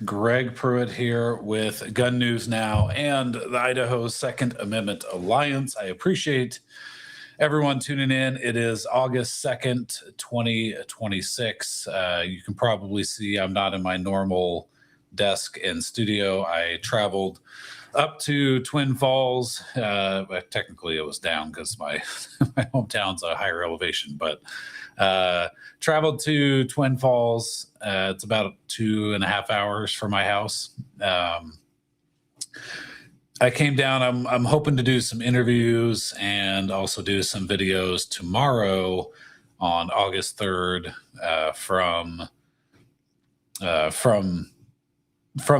Greg Pruett here with Gun News Now and the Idaho Second Amendment Alliance. I appreciate everyone tuning in. It is August 2nd, 2026. You can probably see I'm not in my normal desk and studio. I traveled up to Twin Falls. Technically, it was down because my hometown's a higher elevation, but traveled to Twin Falls. It's about 2.5 hours from my house. I came down. I'm hoping to do some interviews and also do some videos tomorrow on August 3rd from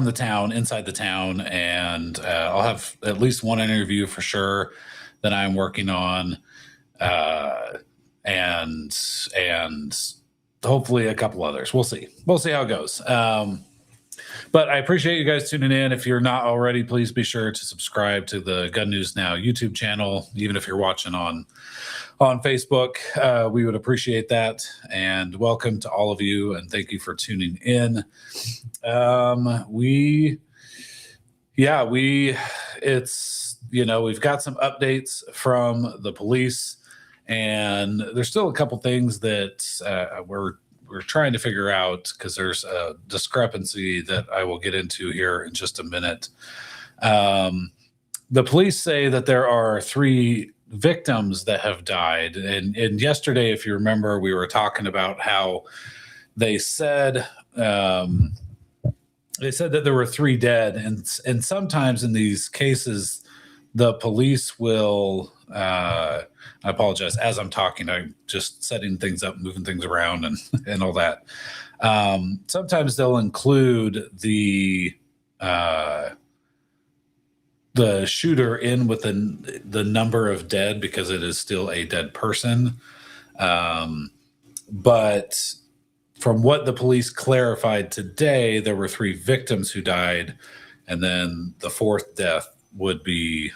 the town, inside the town, and I'll have at least one interview for sure that I'm working on, and hopefully a couple others. We'll see how it goes. But I appreciate you guys tuning in. If you're not already, please be sure to subscribe to the Gun News Now YouTube channel, even if you're watching on Facebook. We would appreciate that. And welcome to all of you, and thank you for tuning in. We've got some updates from the police, and there's still a couple things that we're trying to figure out because there's a discrepancy that I will get into here in just a minute. The police say that there are 3 victims that have died. And yesterday, if you remember, we were talking about how they said that there were 3 dead. And sometimes in these cases, the police will, I apologize, as I'm talking, I'm just setting things up, moving things around and all that. Sometimes they'll include the shooter in with the number of dead because it is still a dead person. But from what the police clarified today, there were 3 victims who died, and then the 4th death would be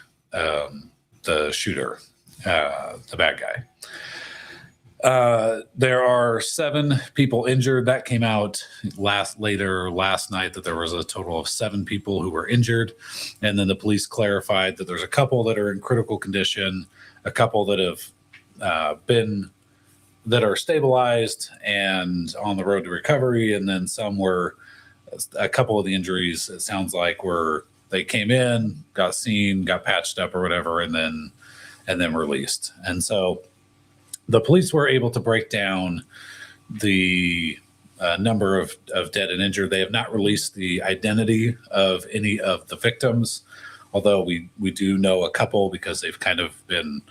the shooter, the bad guy. There are 7 people injured. That came out last night, that there was a total of 7 people who were injured. And then the police clarified that there's a couple that are in critical condition, a couple that have that are stabilized and on the road to recovery. And then a couple of the injuries, it sounds like, they came in, got seen, got patched up or whatever, and then released. And so the police were able to break down the number of dead and injured. They have not released the identity of any of the victims, although we do know a couple because they've kind of been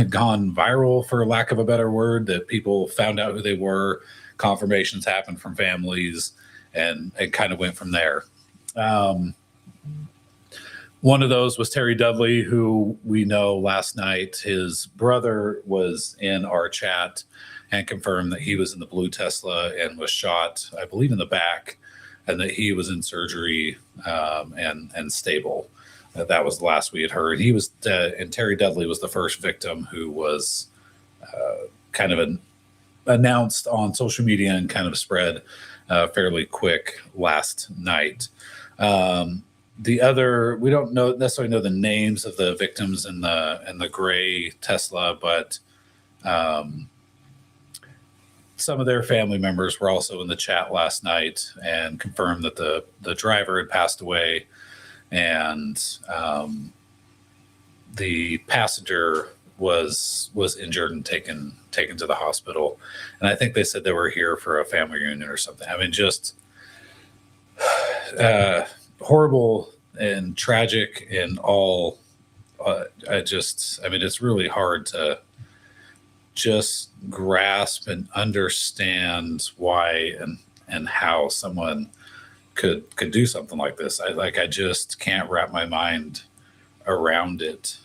gone viral, for lack of a better word, that people found out who they were. Confirmations happened from families, and it kind of went from there. One of those was Terry Dudley, who we know last night his brother was in our chat and confirmed that he was in the blue Tesla and was shot, I believe, in the back, and that he was in surgery and stable. That was the last we had heard. He was, and Terry Dudley was the first victim who was kind of announced on social media and kind of spread fairly quick last night. The other, we don't necessarily know the names of the victims in the gray Tesla, but some of their family members were also in the chat last night and confirmed that the driver had passed away, and the passenger was injured and taken to the hospital. And I think they said they were here for a family reunion or something. I mean, just horrible and tragic and all. It's really hard to just grasp and understand why and how someone could do something like this. I just can't wrap my mind around it.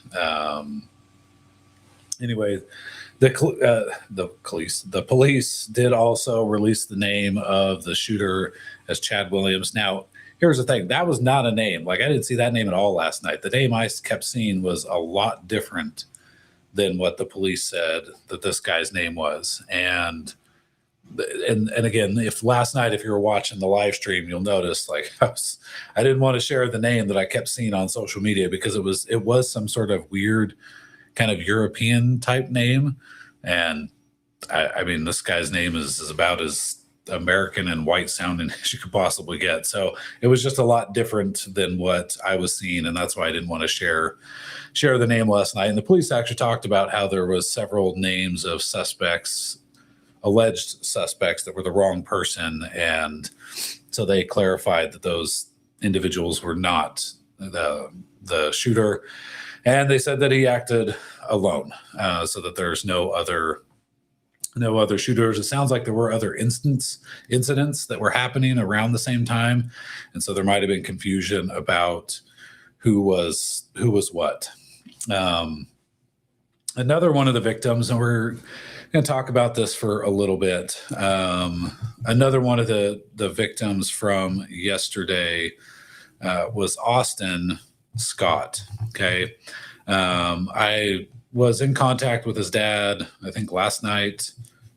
Anyway, the police did also release the name of the shooter as Chad Williams. Now, here's the thing. That was not a name. I didn't see that name at all last night. The name I kept seeing was a lot different than what the police said that this guy's name was. And and again, if last night, if you were watching the live stream, you'll notice like I didn't want to share the name that I kept seeing on social media because it was some sort of weird kind of European type name. And I mean, this guy's name is about as American and white sounding as you could possibly get. So it was just a lot different than what I was seeing. And that's why I didn't want to share the name last night. And the police actually talked about how there was several names of suspects, alleged suspects, that were the wrong person. And so they clarified that those individuals were not the shooter. And they said that he acted alone, so that there's no other shooters. It sounds like there were other incidents that were happening around the same time. And so there might have been confusion about who was what. Another one of the victims, and we're going to talk about this for a little bit. Another one of the victims from yesterday was Austin Scott. Okay. I was in contact with his dad, I think last night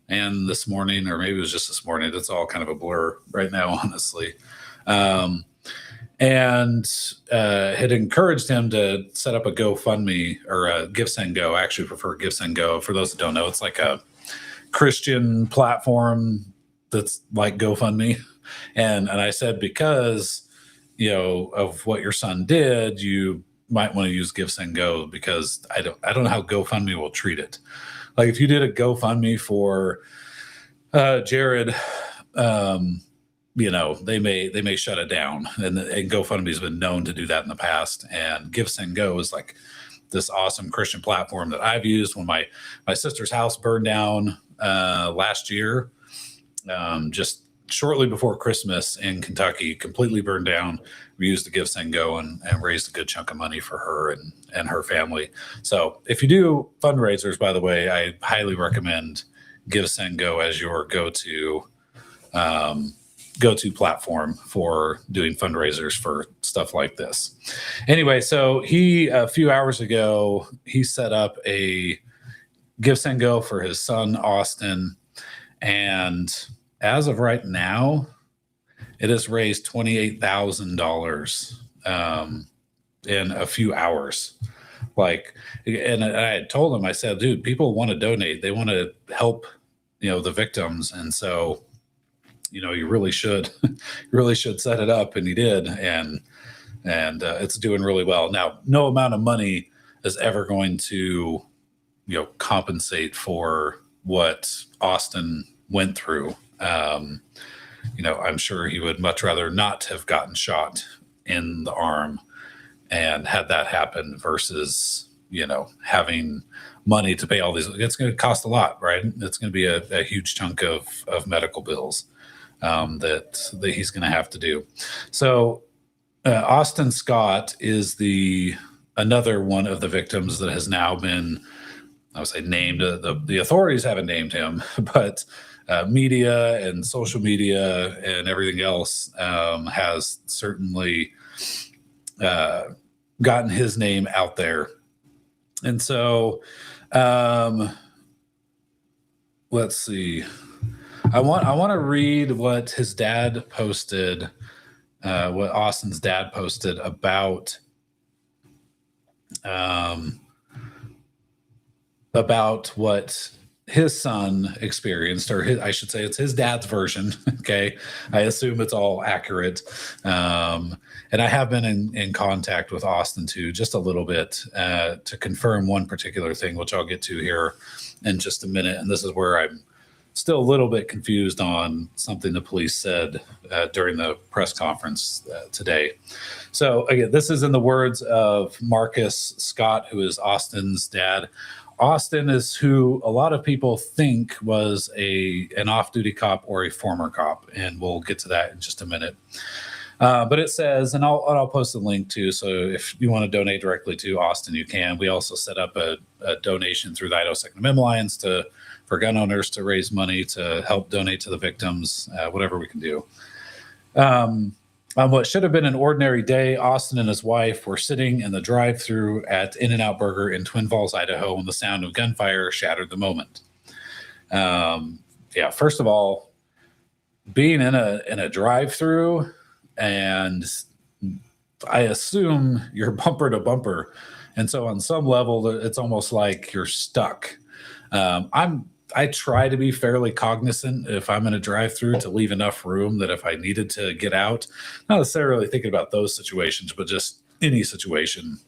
and this morning, or maybe it was just this morning. It's all kind of a blur right now, honestly. And had encouraged him to set up a GoFundMe or a GiveSendGo. I actually prefer GiveSendGo. For those that don't know, it's like a Christian platform that's like GoFundMe. And I said, because, of what your son did, you might want to use GiveSendGo, because I don't know how GoFundMe will treat it. Like if you did a GoFundMe for Jared, they may shut it down, and GoFundMe has been known to do that in the past. And GiveSendGo is like this awesome Christian platform that I've used when my sister's house burned down last year, just shortly before Christmas in Kentucky, completely burned down. We used the GiveSendGo and raised a good chunk of money for her and her family. So if you do fundraisers, by the way, I highly recommend GiveSendGo as your go-to platform for doing fundraisers for stuff like this. Anyway, so a few hours ago, he set up a GiveSendGo for his son, Austin. And as of right now, it has raised $28,000 in a few hours. And I had told him, I said, dude, people want to donate. They want to help, the victims. And so, you really should set it up. And he did. And it's doing really well. Now, no amount of money is ever going to, compensate for what Austin went through. I'm sure he would much rather not have gotten shot in the arm and had that happen versus, having money to pay all these. It's going to cost a lot, right? It's going to be a huge chunk of medical bills that he's going to have to do. So Austin Scott is another one of the victims that has now been, I would say, named. The authorities haven't named him, but media and social media and everything else has certainly gotten his name out there. And so let's see. I want to read what his dad posted, what Austin's dad posted about what his son experienced, or I should say it's his dad's version. Okay. I assume it's all accurate. And I have been in contact with Austin too, just a little bit, to confirm one particular thing, which I'll get to here in just a minute. And this is where I'm still a little bit confused on something the police said during the press conference today. So again, this is in the words of Marcus Scott, who is Austin's dad. Austin is who a lot of people think was an off-duty cop or a former cop, and we'll get to that in just a minute. But it says, and I'll post a link too, so if you want to donate directly to Austin, you can. We also set up a donation through the Idaho Second Amendment Alliance for gun owners to raise money to help donate to the victims, whatever we can do. On what should have been an ordinary day, Austin and his wife were sitting in the drive-thru at In-N-Out Burger in Twin Falls, Idaho, when the sound of gunfire shattered the moment. First of all, being in a drive-through, and I assume you're bumper to bumper, and so on some level, it's almost like you're stuck. I try to be fairly cognizant if I'm in a drive-through to leave enough room that if I needed to get out, not necessarily thinking about those situations, but just any situation.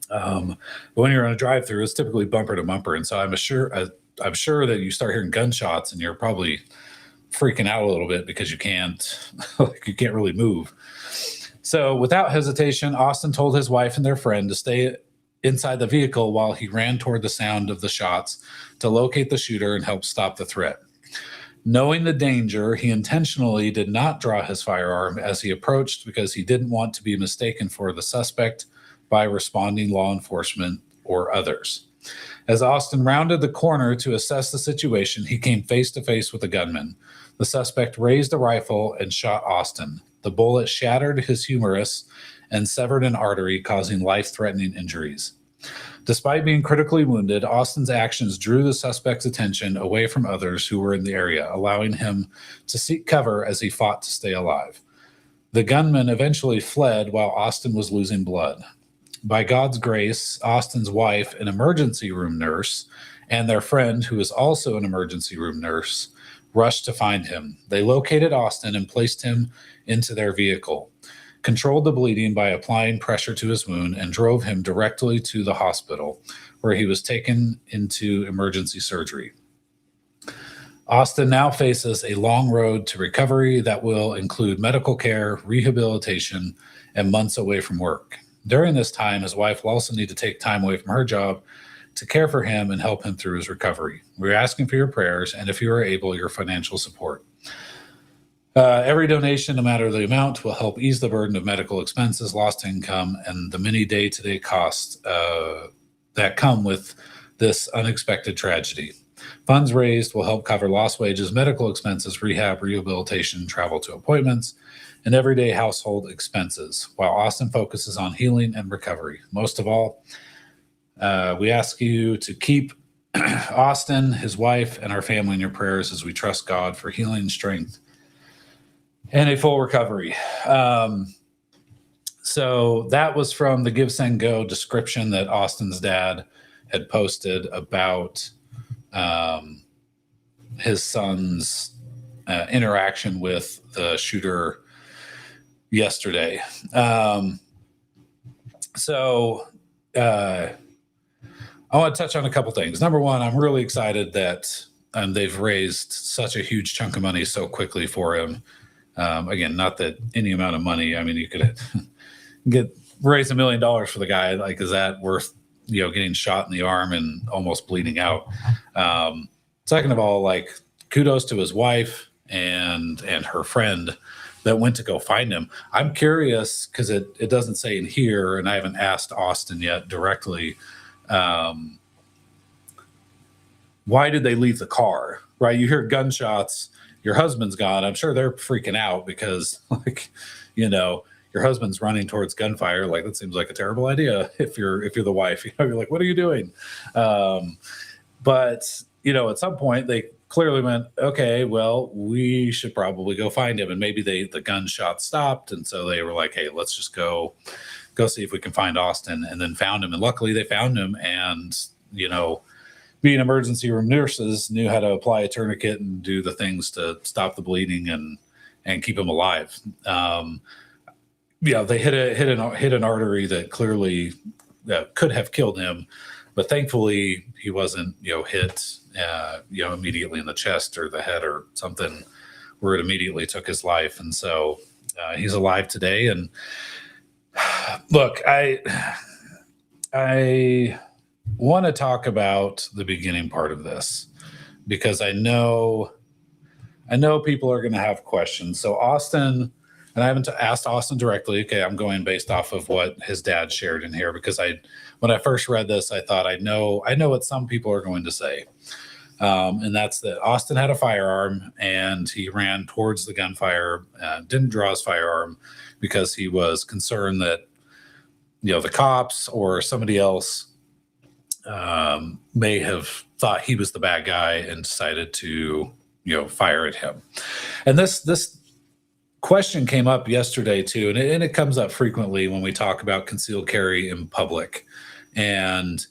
But when you're on a drive-through, it's typically bumper to bumper, and so I'm sure that you start hearing gunshots, and you're probably freaking out a little bit because you can't like, you can't really move. So without hesitation, Austin told his wife and their friend to stay inside the vehicle while he ran toward the sound of the shots to locate the shooter and help stop the threat. Knowing the danger, he intentionally did not draw his firearm as he approached because he didn't want to be mistaken for the suspect by responding law enforcement or others. As Austin rounded the corner to assess the situation, he came face to face with a gunman. The suspect raised a rifle and shot Austin. The bullet shattered his humerus and severed an artery, causing life-threatening injuries. Despite being critically wounded, Austin's actions drew the suspect's attention away from others who were in the area, allowing him to seek cover as he fought to stay alive. The gunman eventually fled while Austin was losing blood. By God's grace, Austin's wife, an emergency room nurse, and their friend, who is also an emergency room nurse, rushed to find him. They located Austin and placed him into their vehicle, controlled the bleeding by applying pressure to his wound, and drove him directly to the hospital, where he was taken into emergency surgery. Austin now faces a long road to recovery that will include medical care, rehabilitation, and months away from work. During this time, his wife will also need to take time away from her job to care for him and help him through his recovery. We're asking for your prayers, and if you are able, your financial support. Every donation, no matter the amount, will help ease the burden of medical expenses, lost income, and the many day-to-day costs that come with this unexpected tragedy. Funds raised will help cover lost wages, medical expenses, rehab, rehabilitation, travel to appointments, and everyday household expenses, while Austin focuses on healing and recovery. Most of all, we ask you to keep Austin, his wife, and our family in your prayers as we trust God for healing, strength, and a full recovery. So that was from the Give, Send, Go description that Austin's dad had posted about his son's interaction with the shooter yesterday. So I want to touch on a couple things. Number one, I'm really excited that they've raised such a huge chunk of money so quickly for him. Again, not that any amount of money, I mean, you could raise $1 million for the guy. Like, is that worth, getting shot in the arm and almost bleeding out? Second of all, like, kudos to his wife and her friend that went to go find him. I'm curious because it doesn't say in here, and I haven't asked Austin yet directly. Why did they leave the car? Right? You hear gunshots. Your husband's gone. I'm sure they're freaking out because, like, your husband's running towards gunfire. Like, that seems like a terrible idea if you're the wife. You're like, what are you doing? But at some point they clearly went, okay, well, we should probably go find him. And maybe the gunshot stopped, and so they were like, hey, let's just go see if we can find Austin, and then found him. And luckily they found him, and being emergency room nurses, knew how to apply a tourniquet and do the things to stop the bleeding and keep him alive. They hit an artery that clearly could have killed him, but thankfully he wasn't hit immediately in the chest or the head or something where it immediately took his life. And so he's alive today. And look, I want to talk about the beginning part of this because I know people are going to have questions. So Austin, and I haven't asked Austin directly. Okay, I'm going based off of what his dad shared in here because when I first read this, I thought I know what some people are going to say, and that's that Austin had a firearm and he ran towards the gunfire, didn't draw his firearm because he was concerned that the cops or somebody else may have thought he was the bad guy and decided to fire at him. And this question came up yesterday too, and it comes up frequently when we talk about concealed carry in public. And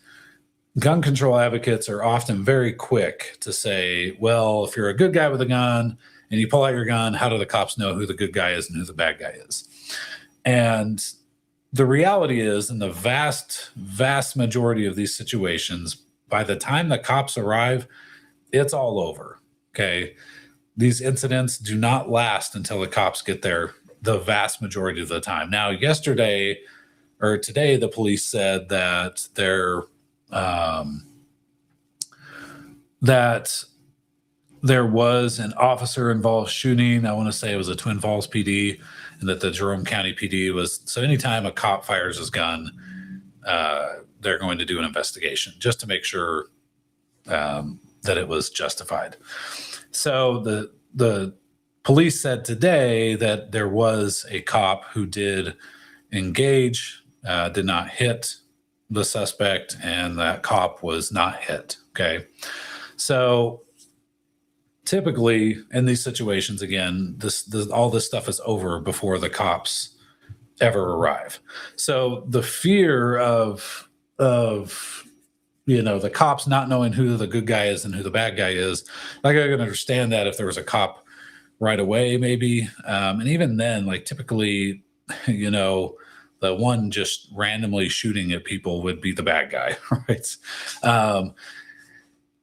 gun control advocates are often very quick to say, well, if you're a good guy with a gun and you pull out your gun, how do the cops know who the good guy is and who the bad guy is? And the reality is, in the vast, vast majority of these situations, by the time the cops arrive, it's all over. Okay. These incidents do not last until the cops get there the vast majority of the time. Now, yesterday or today, the police said that that there was an officer-involved shooting. I want to say it was a Twin Falls PD, and that the Jerome County PD was. So anytime a cop fires his gun, they're going to do an investigation just to make sure that it was justified. So the police said today that there was a cop who did engage, did not hit the suspect, and that cop was not hit. Okay. So typically in these situations, again, all this stuff is over before the cops ever arrive. So the fear of the cops not knowing who the good guy is and who the bad guy is, like, I can understand that if there was a cop right away, maybe. And even then, like, typically, the one just randomly shooting at people would be the bad guy, right?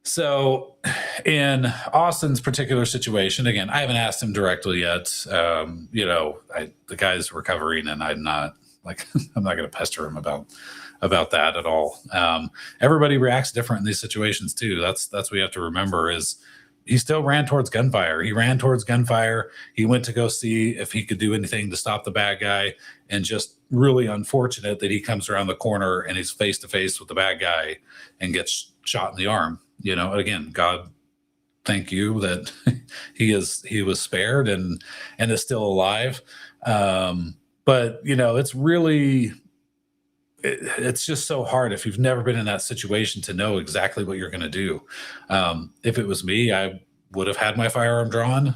So in Austin's particular situation, again, I haven't asked him directly yet. The guy's recovering, and I'm not going to pester him about that at all. Everybody reacts different in these situations too. That's what you have to remember is he still ran towards gunfire. He ran towards gunfire. He went to go see if he could do anything to stop the bad guy, and just really unfortunate that he comes around the corner and he's face to face with the bad guy and gets shot in the arm. Again, God, thank you that he was spared and is still alive. But it's really, it's just so hard if you've never been in that situation to know exactly what you're going to do. If it was me, I would have had my firearm drawn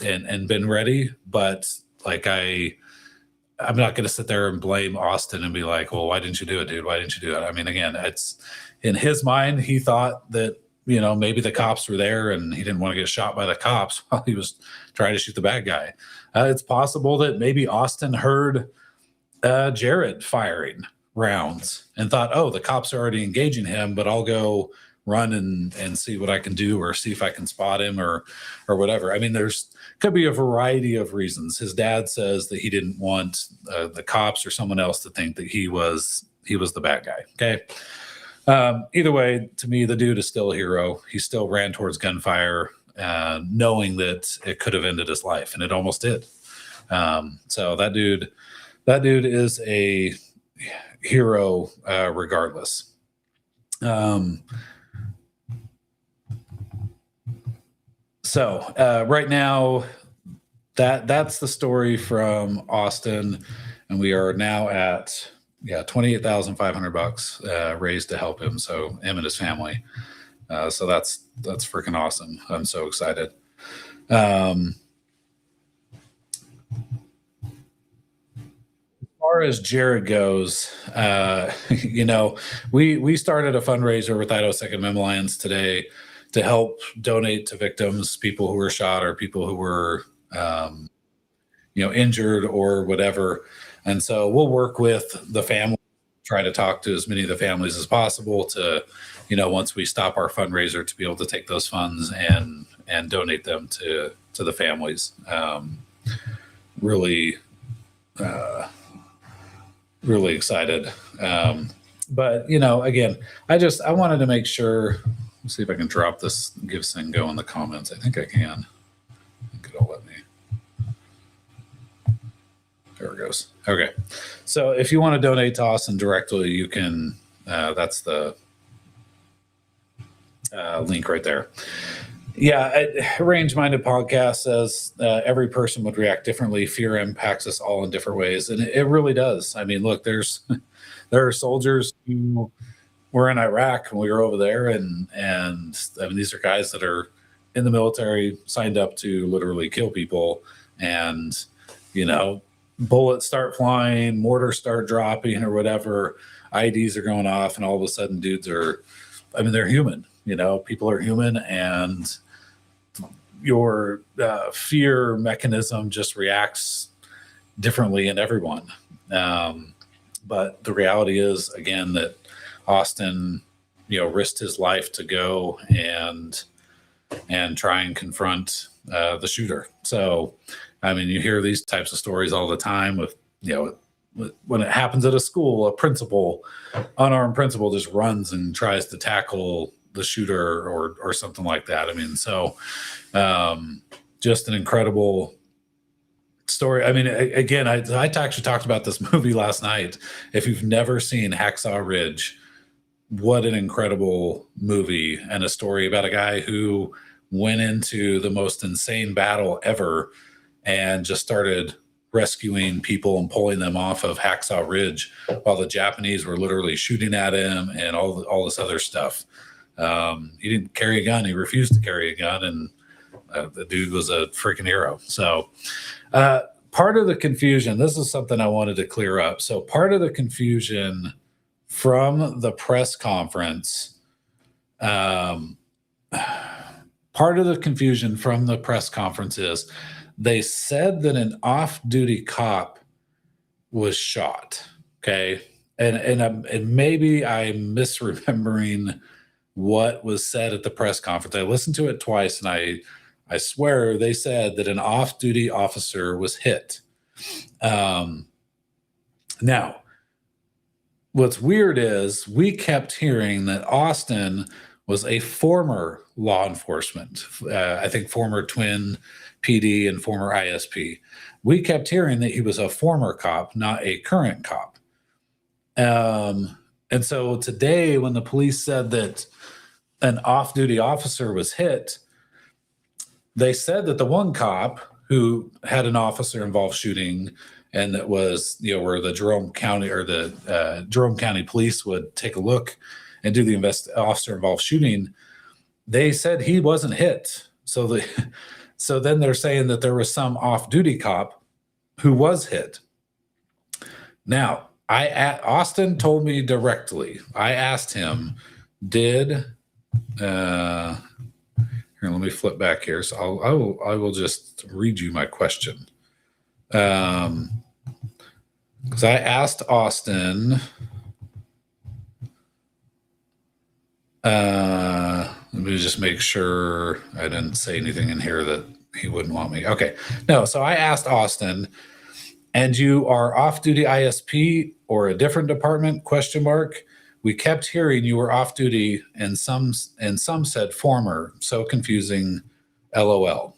and been ready. But I'm not going to sit there and blame Austin and be like, well, why didn't you do it, dude? Why didn't you do it? I mean, again, it's in his mind, he thought that, maybe the cops were there and he didn't want to get shot by the cops while he was trying to shoot the bad guy. It's possible that maybe Austin heard Jared firing rounds and thought, oh, the cops are already engaging him, but I'll go run and see what I can do, or see if I can spot him or whatever. I mean, could be a variety of reasons. His dad says that he didn't want the cops or someone else to think that he was the bad guy. Okay. Either way, to me, the dude is still a hero. He still ran towards gunfire, knowing that it could have ended his life, and it almost did. So that dude is a hero, regardless. So right now, that's the story from Austin, and we are now at $28,500 raised to help him. So him and his family. So that's freaking awesome. I'm so excited. As far as Jared goes, we started a fundraiser with Idaho Second Amendment Alliance today to help donate to victims, people who were shot or people who were, injured or whatever. And so we'll work with the family, try to talk to as many of the families as possible to, once we stop our fundraiser, to be able to take those funds and donate them to the families. Really excited. But again, I wanted to make sure. Let's see if I can drop this Give Send Go in the comments. I think I can. I think it'll let me. There it goes. Okay. So if you want to donate to Austin directly, you can, that's the link right there. Yeah. Range Minded Podcast says every person would react differently. Fear impacts us all in different ways. And it really does. I mean, look, there are soldiers who were in Iraq when we were over there. And I mean, these are guys that are in the military, signed up to literally kill people, and bullets start flying, mortars start dropping, or whatever. IEDs are going off, and all of a sudden, dudes are. I mean, they're human. People are human, and your fear mechanism just reacts differently in everyone. But the reality is, again, that Austin, risked his life to go and try and confront the shooter. So, I mean, you hear these types of stories all the time with, when it happens at a school, a principal, unarmed principal, just runs and tries to tackle the shooter or something like that. I mean, so just an incredible story. I mean, again, I actually talked about this movie last night. If you've never seen Hacksaw Ridge, what an incredible movie, and a story about a guy who went into the most insane battle ever and just started rescuing people and pulling them off of Hacksaw Ridge while the Japanese were literally shooting at him and all this other stuff. He didn't carry a gun. He refused to carry a gun, and the dude was a freaking hero. So part of the confusion, this is something I wanted to clear up. So part of the confusion from the press conference, is they said that an off-duty cop was shot. Okay. And maybe I'm misremembering what was said at the press conference. I listened to it twice, and I swear they said that an off-duty officer was hit. Now, what's weird is we kept hearing that Austin was a former law enforcement, I think former Twin PD and former ISP. We kept hearing that he was a former cop, not a current cop. And so today, when the police said that an off-duty officer was hit, they said that the one cop who had an officer-involved shooting, and that was, where the Jerome County or the Jerome County Police would take a look and do the officer-involved shooting, they said he wasn't hit. So then they're saying that there was some off-duty cop who was hit. Now, Austin told me directly. I asked him, here, let me flip back here. So I will just read you my question. Because I asked Austin, let me just make sure I didn't say anything in here that he wouldn't want me. Okay. No, so I asked Austin, and you are off-duty ISP or a different department, ? We kept hearing you were off-duty, and some said former. So confusing, LOL.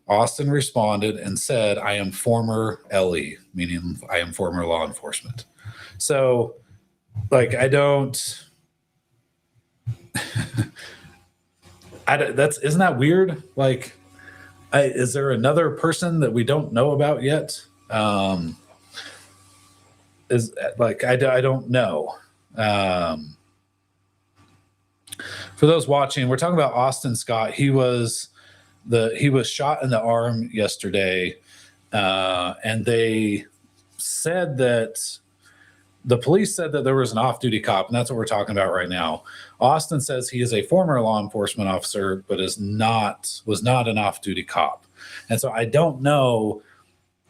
Austin responded and said, I am former LE, meaning I am former law enforcement. So, I don't... isn't that weird? Is there another person that we don't know about yet? I don't know. For those watching, we're talking about Austin Scott. He was shot in the arm yesterday, and they said that the police said that there was an off-duty cop, and that's what we're talking about right now. Austin says he is a former law enforcement officer, but was not an off-duty cop. And so I don't know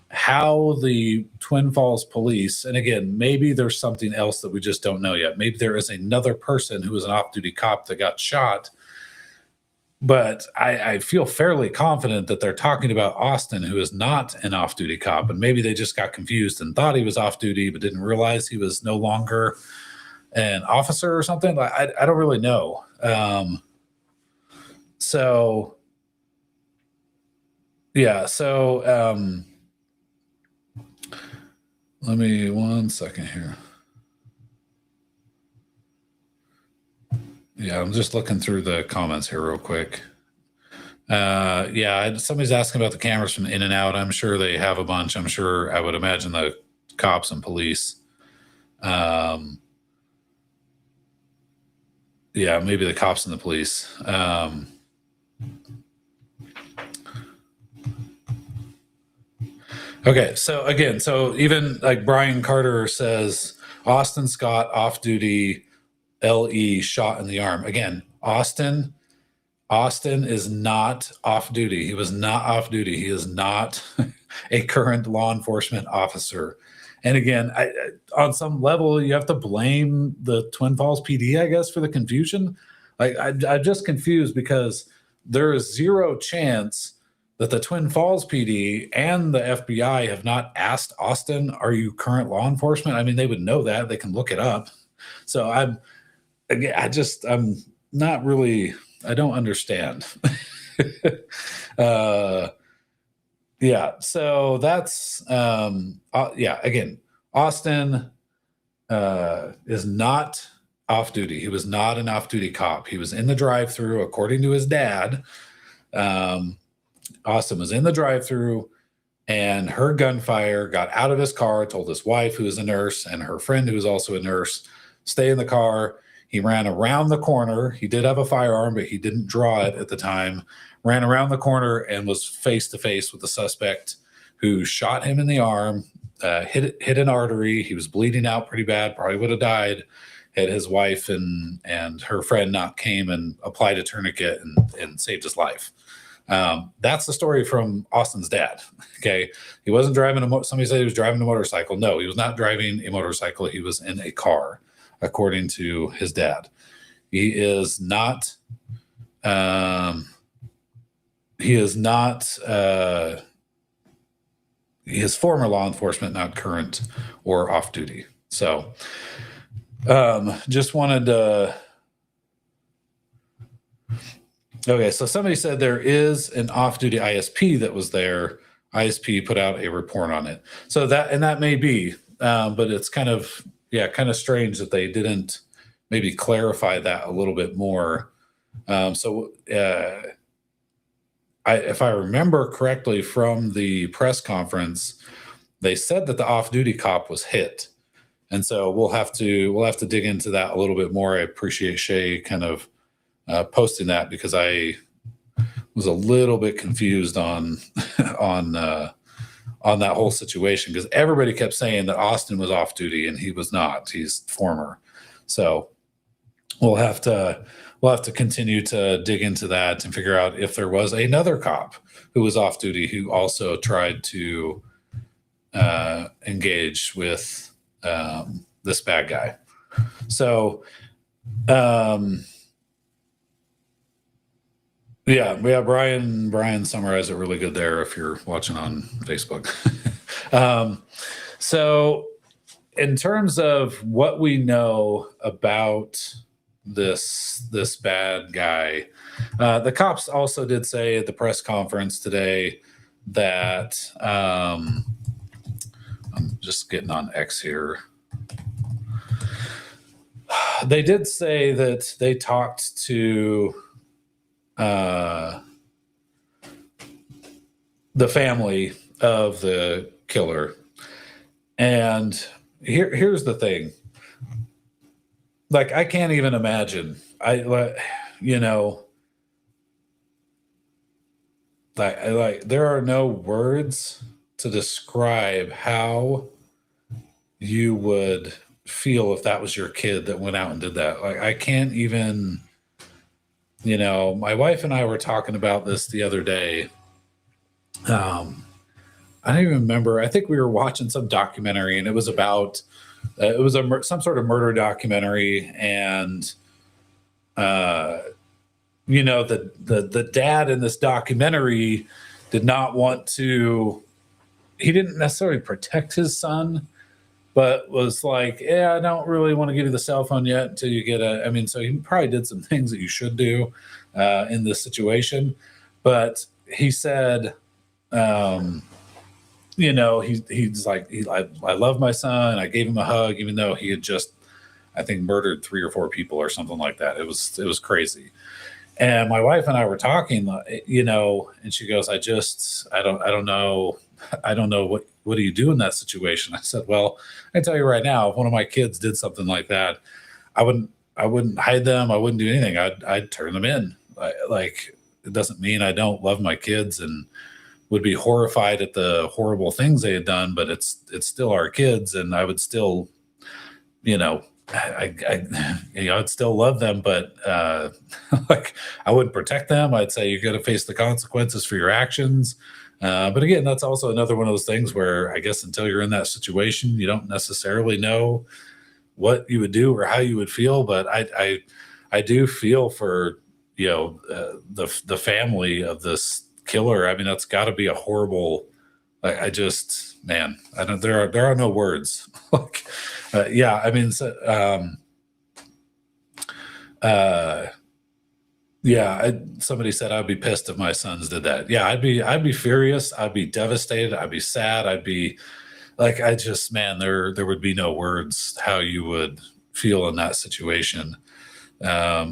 how the Twin Falls police, and again, maybe there's something else that we just don't know yet. Maybe there is another person who was an off-duty cop that got shot. But I feel fairly confident that they're talking about Austin, who is not an off-duty cop. And maybe they just got confused and thought he was off-duty, but didn't realize he was no longer an officer or something. I don't really know. So let me 1 second here. Yeah, I'm just looking through the comments here real quick. Somebody's asking about the cameras from In and Out. I'm sure they have a bunch. I would imagine the cops and police. Maybe the cops and the police. Okay, so again, so even like Brian Carter says, Austin Scott off duty, LE shot in the arm. Again, Austin is not off duty. He was not off duty. He is not a current law enforcement officer. And again, on some level, you have to blame the Twin Falls PD, I guess, for the confusion. I'm just confused because there is zero chance that the Twin Falls PD and the FBI have not asked Austin, "Are you current law enforcement?" I mean, they would know that. They can look it up. So I'm not really. I don't understand. Yeah. So that's yeah. Again, Austin is not off duty. He was not an off-duty cop. He was in the drive-through, according to his dad. Austin was in the drive-through, and heard gunfire, got out of his car, told his wife, who is a nurse, and her friend, who is also a nurse, stay in the car. He ran around the corner. He did have a firearm, but he didn't draw it at the time. Ran around the corner and was face to face with the suspect, who shot him in the arm, hit an artery. He was bleeding out pretty bad, probably would have died had his wife and her friend not came and applied a tourniquet and saved his life. That's the story from Austin's dad. Okay. He wasn't driving somebody said he was driving a motorcycle. No, he was not driving a motorcycle. He was in a car, according to his dad. He is not, he is former law enforcement, not current or off duty. So, just wanted to, okay, so somebody said there is an off-duty ISP that was there. ISP put out a report on it. So that may be, but it's kind of strange that they didn't maybe clarify that a little bit more. If I remember correctly from the press conference, they said that the off-duty cop was hit. And so we'll have to dig into that a little bit more. I appreciate Shay kind of posting that, because I was a little bit confused on that whole situation, because everybody kept saying that Austin was off duty and he was not. He's former. So we'll have to continue to dig into that and figure out if there was another cop who was off duty who also tried to engage with this bad guy. So yeah, Brian summarized it really good there if you're watching on Facebook. So in terms of what we know about this bad guy, the cops also did say at the press conference today that I'm just getting on X here. They did say that they talked to the family of the killer. And here's the thing. Like, I can't even imagine. There are no words to describe how you would feel if that was your kid that went out and did that. Like, I can't even, my wife and I were talking about this the other day. I don't even remember. I think we were watching some documentary, and it was about, some sort of murder documentary. And, the dad in this documentary did not want to, he didn't necessarily protect his son, but was like, yeah, I don't really want to give you the cell phone yet until you get so he probably did some things that you should do in this situation. But he said, he's like, I love my son. I gave him a hug, even though he had just, I think, murdered 3 or 4 people or something like that. It was crazy. And my wife and I were talking, and she goes, I don't know. I don't know what do you do in that situation? I said, well, I can tell you right now, if one of my kids did something like that, I wouldn't hide them. I wouldn't do anything. I'd turn them in. Like, it doesn't mean I don't love my kids and would be horrified at the horrible things they had done, but it's still our kids, and I would still, you know, I'd still love them, but like I wouldn't protect them. I'd say you're going to face the consequences for your actions. But again, that's also another one of those things where I guess until you're in that situation, you don't necessarily know what you would do or how you would feel. But I do feel for the family of this killer. I mean, that's got to be a horrible. I just, man, I don't. There are no words. Like, yeah, I mean, so, yeah. Somebody said I'd be pissed if my sons did that. Yeah, I'd be furious. I'd be devastated. I'd be sad. I'd be like, I just, man, there would be no words how you would feel in that situation. Yeah,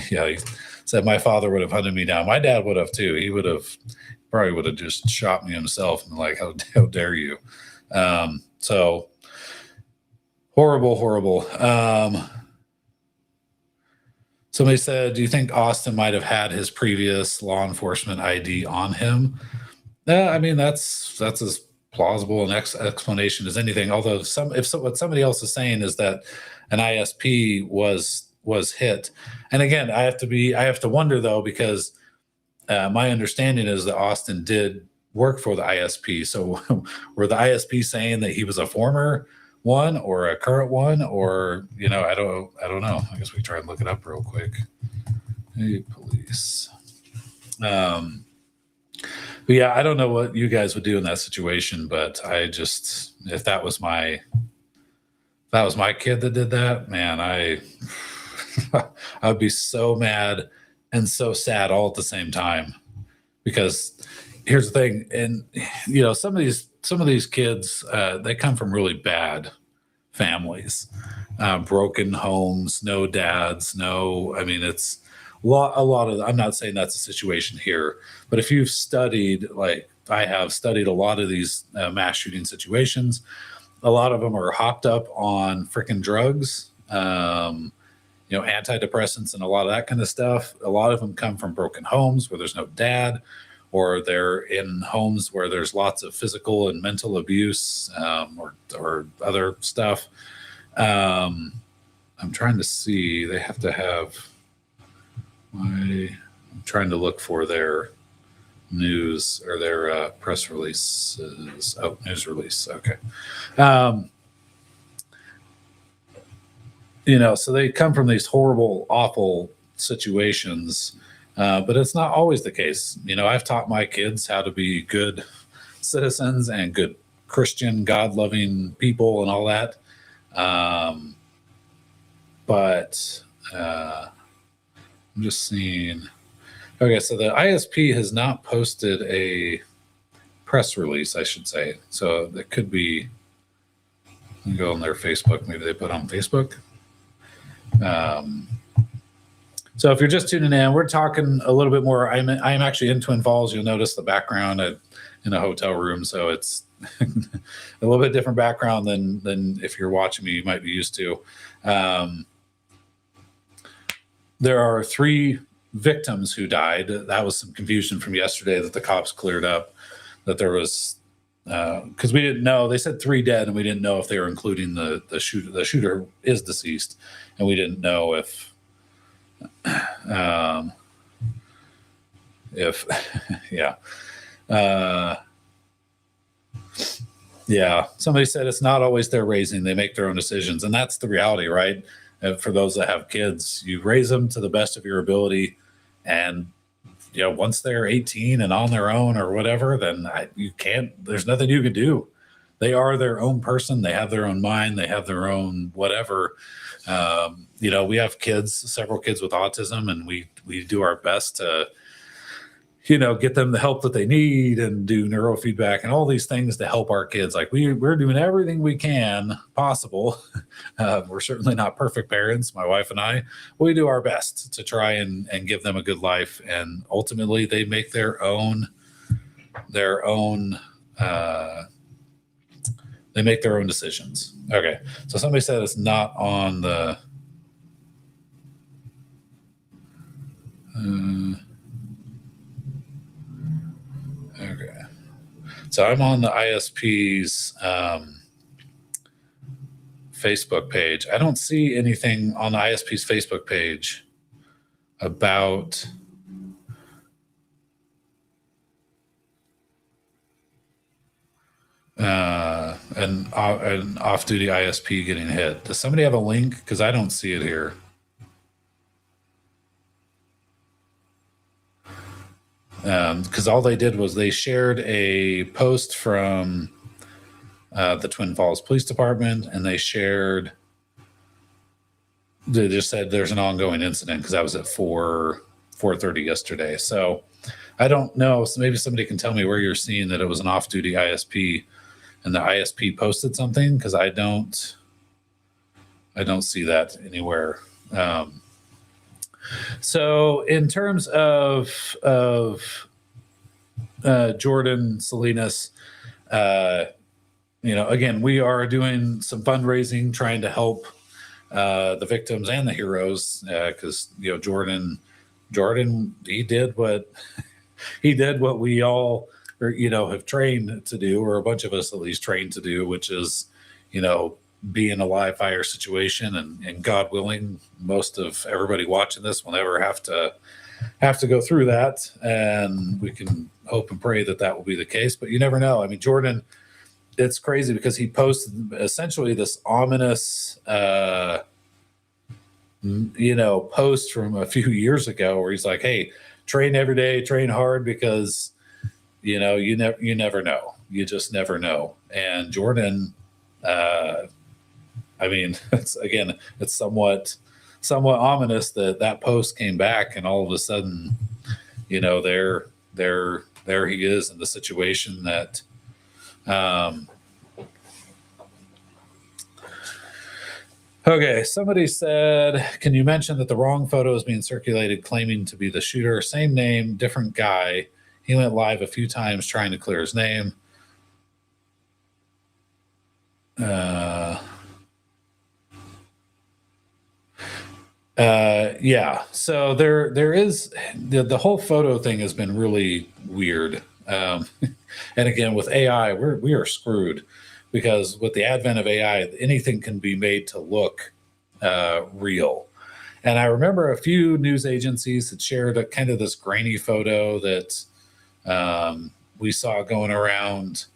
he said my father would have hunted me down. My dad would have too. He would have probably would have just shot me himself and like, how dare you? So horrible, horrible. Somebody said, do you think Austin might have had his previous law enforcement ID on him? I mean, that's as plausible an explanation as anything. Although what somebody else is saying is that an ISP was hit, and again, I have to wonder though, because my understanding is that Austin did work for the ISP. So were the ISP saying that he was a former one or a current one, or I don't know. I guess we try and look it up real quick. Hey, police. But yeah, I don't know what you guys would do in that situation, but if that was my kid that did that, man, I'd be so mad and so sad all at the same time. Because here's the thing, and some of these kids, they come from really bad families, broken homes, no dads, I mean, it's a lot of, I'm not saying that's a situation here, but if you've studied, like I have studied a lot of these mass shooting situations, a lot of them are hopped up on freaking drugs, antidepressants and a lot of that kind of stuff. A lot of them come from broken homes where there's no dad, or they're in homes where there's lots of physical and mental abuse, or other stuff. I'm trying to see, they have to have I'm trying to look for their news or their press releases. Oh, news release. Okay. So they come from these horrible, awful situations, but it's not always the case. I've taught my kids how to be good citizens and good Christian, God-loving people and all that. But I'm just seeing. Okay, so the ISP has not posted a press release, I should say. So it could be, go on their Facebook. Maybe they put on Facebook. So if you're just tuning in, we're talking a little bit more. I'm actually in Twin Falls. You'll notice the background in a hotel room, so it's a little bit different background than if you're watching me, you might be used to. There are 3 victims who died. That was some confusion from yesterday that the cops cleared up. That there was, because we didn't know. They said 3 dead, and we didn't know if they were including the shooter. The shooter is deceased, and we didn't know if yeah. Yeah, somebody said it's not always their raising. They make their own decisions, and that's the reality, right? For those that have kids, you raise them to the best of your ability, and once they're 18 and on their own or whatever, then there's nothing you can do. They are their own person. They have their own mind. They have their own whatever. We have several kids with autism, and we do our best to get them the help that they need and do neurofeedback and all these things to help our kids. Like we're doing everything we can possible. We're certainly not perfect parents, my wife and I. We do our best to try and give them a good life. And ultimately they make their own decisions. Okay. So somebody said it's not on the, okay. So I'm on the ISP's Facebook page. I don't see anything on the ISP's Facebook page about an off-duty ISP getting hit. Does somebody have a link? Because I don't see it here. Because all they did was they shared a post from the Twin Falls Police Department, and they just said there's an ongoing incident, because that was at 4:30 yesterday. So I don't know. So maybe somebody can tell me where you're seeing that it was an off-duty ISP and the ISP posted something, because I don't see that anywhere. So in terms of Jordan Salinas, again, we are doing some fundraising, trying to help the victims and the heroes, because Jordan, he did what we all have trained to do, or a bunch of us at least trained to do, which is be in a live fire situation, and God willing, most of everybody watching this will never have to go through that, and we can hope and pray that will be the case, but you never know. I mean, Jordan, it's crazy because he posted essentially this ominous post from a few years ago where he's like, hey, train every day, train hard, because you never know. You just never know. And Jordan, I mean, it's somewhat ominous that post came back, and all of a sudden, there he is in the situation that, okay, somebody said, can you mention that the wrong photo is being circulated claiming to be the shooter? Same name, different guy. He went live a few times trying to clear his name. Yeah, so there is the whole photo thing has been really weird. And again, with AI, we are screwed, because with the advent of AI, anything can be made to look real. And I remember a few news agencies had shared a kind of this grainy photo that we saw going around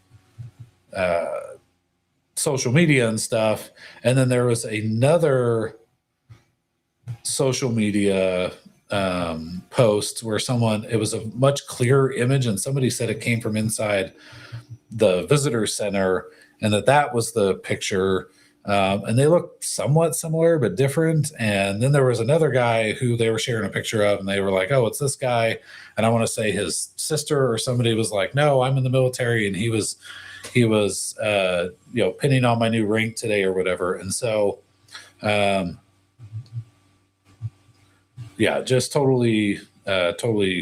social media and stuff. And then there was another social media post where it was a much clearer image, and somebody said it came from inside the visitor center, and that was the picture. And they looked somewhat similar but different. And then there was another guy who they were sharing a picture of, and they were like, oh, it's this guy. And I want to say his sister or somebody was like, no, I'm in the military, and he was pinning on my new rank today or whatever. And so yeah, just totally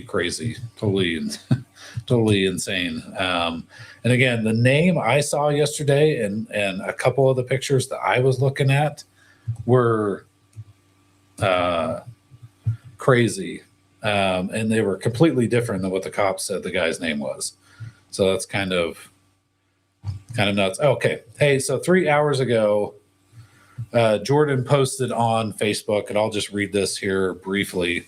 crazy, totally insane. And again, the name I saw yesterday and a couple of the pictures that I was looking at were crazy. And they were completely different than what the cops said the guy's name was. So that's kind of nuts. Okay. Hey, so 3 hours ago, Jordan posted on Facebook, and I'll just read this here briefly.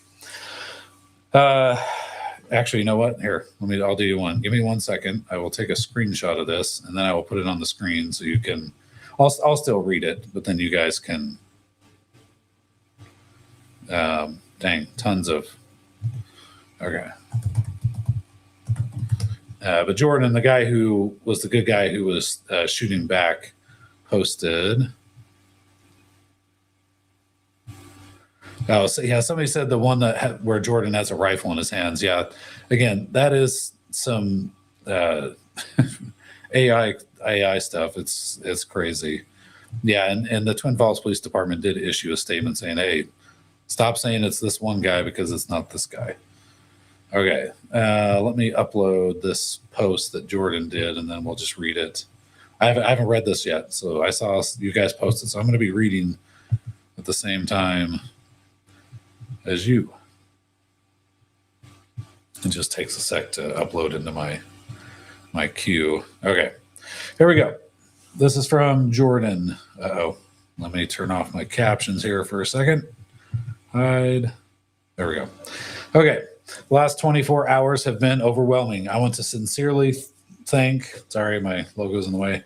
Actually, you know what? Here, I'll do you one. Give me 1 second. I will take a screenshot of this, and then I will put it on the screen so you can. I'll still read it, but then you guys can. Dang, tons of. Okay. But Jordan, the guy who was the good guy who was shooting back, posted. Oh, so yeah, somebody said the one where Jordan has a rifle in his hands. Yeah, again, that is some AI stuff. It's crazy. Yeah, and the Twin Falls Police Department did issue a statement saying, "Hey, stop saying it's this one guy, because it's not this guy." Okay, let me upload this post that Jordan did, and then we'll just read it. I haven't read this yet, so I saw you guys posted, so I'm going to be reading at the same time as you. It just takes a sec to upload into my my cue. Okay, here we go. This is from Jordan. Uh-oh. Let me turn off my captions here for a second. Hide. There we go. Okay. The last 24 hours have been overwhelming. I want to sincerely thank, sorry, my logo's in the way,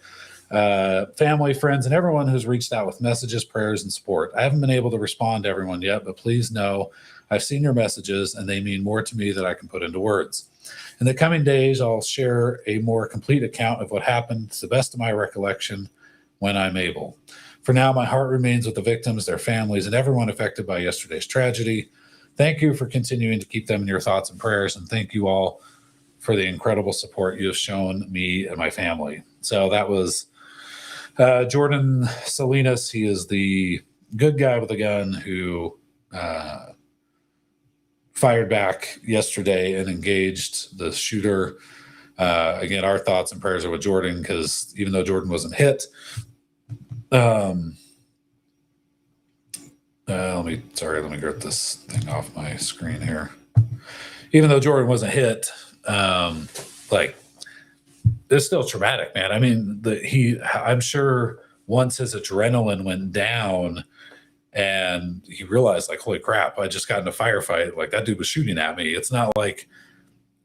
family, friends, and everyone who's reached out with messages, prayers, and support. I haven't been able to respond to everyone yet, but please know I've seen your messages and they mean more to me than I can put into words. In the coming days, I'll share a more complete account of what happened to the best of my recollection when I'm able. For now, my heart remains with the victims, their families, and everyone affected by yesterday's tragedy. Thank you for continuing to keep them in your thoughts and prayers, and thank you all for the incredible support you have shown me and my family. So that was Jordan Salinas. He is the good guy with a gun who fired back yesterday and engaged the shooter. Again, our thoughts and prayers are with Jordan, because even though Jordan wasn't hit, let me get this thing off my screen here. Even though Jordan wasn't hit, it's still traumatic, man. I mean, I'm sure once his adrenaline went down and he realized, like, holy crap, I just got in a firefight. Like, that dude was shooting at me. It's not like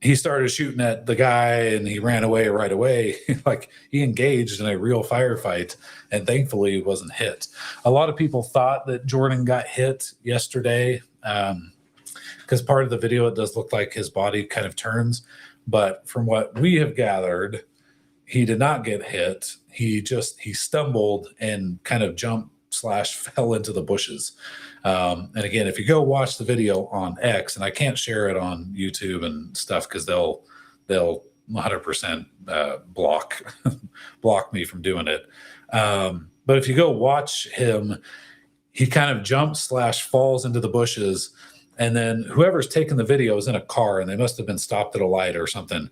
he started shooting at the guy and he ran away right away. Like, he engaged in a real firefight and thankfully he wasn't hit. A lot of people thought that Jordan got hit yesterday, because part of the video, it does look like his body kind of turns. But from what we have gathered, he did not get hit. He stumbled and kind of jumped / fell into the bushes. And again, if you go watch the video on X, and I can't share it on YouTube and stuff because they'll 100% block me from doing it. But if you go watch him, he kind of jumps / falls into the bushes. And then whoever's taking the video is in a car, and they must have been stopped at a light or something.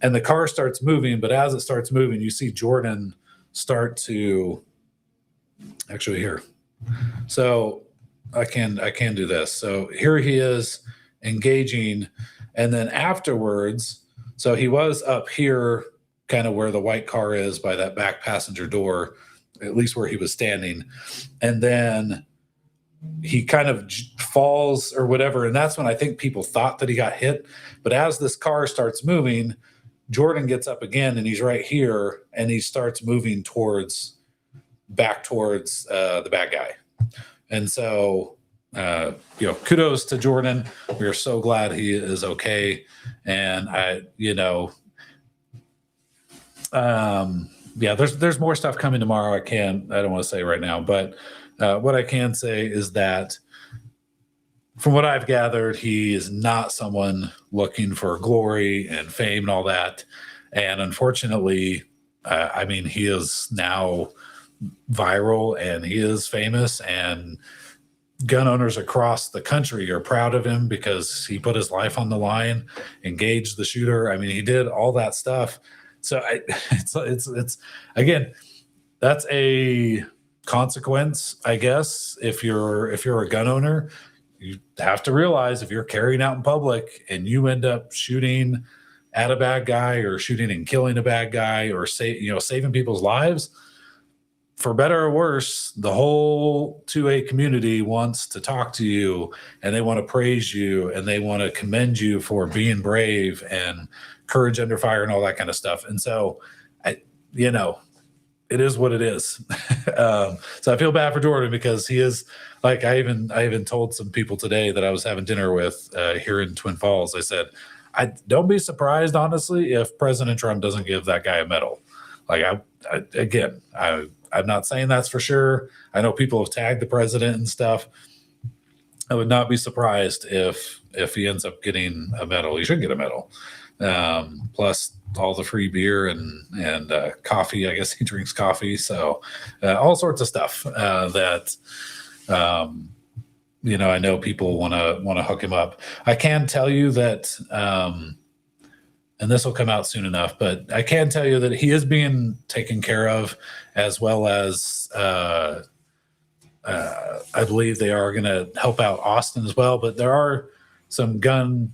And the car starts moving, but as it starts moving, you see Jordan start to actually here. So I can do this. So here he is engaging, and then afterwards, so he was up here, kind of where the white car is by that back passenger door, at least where he was standing, and then he kind of falls or whatever, and that's when I think people thought that he got hit. But as this car starts moving, Jordan gets up again, and he's right here, and he starts moving back towards the bad guy. And so, kudos to Jordan. We are so glad he is okay. And there's more stuff coming tomorrow. I don't want to say right now, but what I can say is that from what I've gathered, he is not someone looking for glory and fame and all that. And unfortunately, he is now viral and he is famous, and gun owners across the country are proud of him because he put his life on the line, engaged the shooter. I mean, he did all that stuff. So it's again, that's a consequence, I guess. If you're a gun owner, you have to realize if you're carrying out in public and you end up shooting at a bad guy or shooting and killing a bad guy or saving people's lives, for better or worse, the whole 2A community wants to talk to you, and they want to praise you, and they want to commend you for being brave and courage under fire and all that kind of stuff. And so, it is what it is. So I feel bad for Jordan because he is, like, I even told some people today that I was having dinner with here in Twin Falls. I said, I don't be surprised, honestly, if President Trump doesn't give that guy a medal. Like, I'm not saying that's for sure. I know people have tagged the president and stuff. I would not be surprised if he ends up getting a medal. He should get a medal. Plus all the free beer and coffee. I guess he drinks coffee. So all sorts of stuff that I know people want to hook him up. I can tell you that, and this will come out soon enough, but I can tell you that he is being taken care of, as well as I believe they are going to help out Austin as well. But there are some gun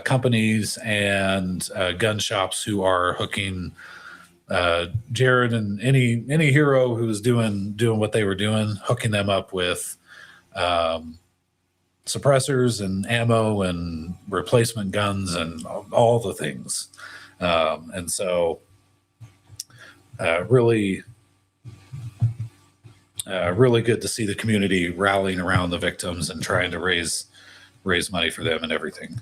companies and gun shops who are hooking Jared and any hero who's doing what they were doing, hooking them up with suppressors and ammo and replacement guns and all the things. And so really good to see the community rallying around the victims and trying to raise money for them and everything.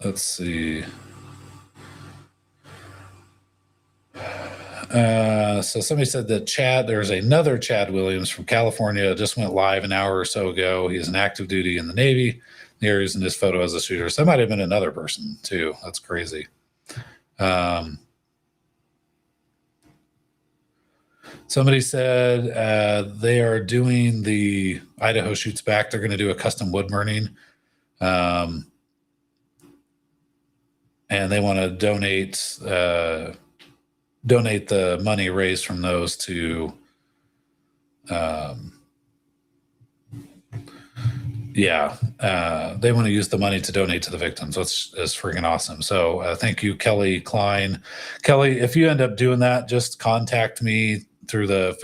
Let's see. So somebody said that there's another Chad Williams from California, just went live an hour or so ago. He's an active duty in the Navy. There he is in his photo as a shooter. So that might have been another person too. That's crazy. Somebody said they are doing the Idaho Shoots Back. They're going to do a custom wood burning. And they want to donate the money raised from those to they want to use the money to donate to the victims. That's freaking awesome. So thank you, Kelly Klein. Kelly, if you end up doing that, just contact me through the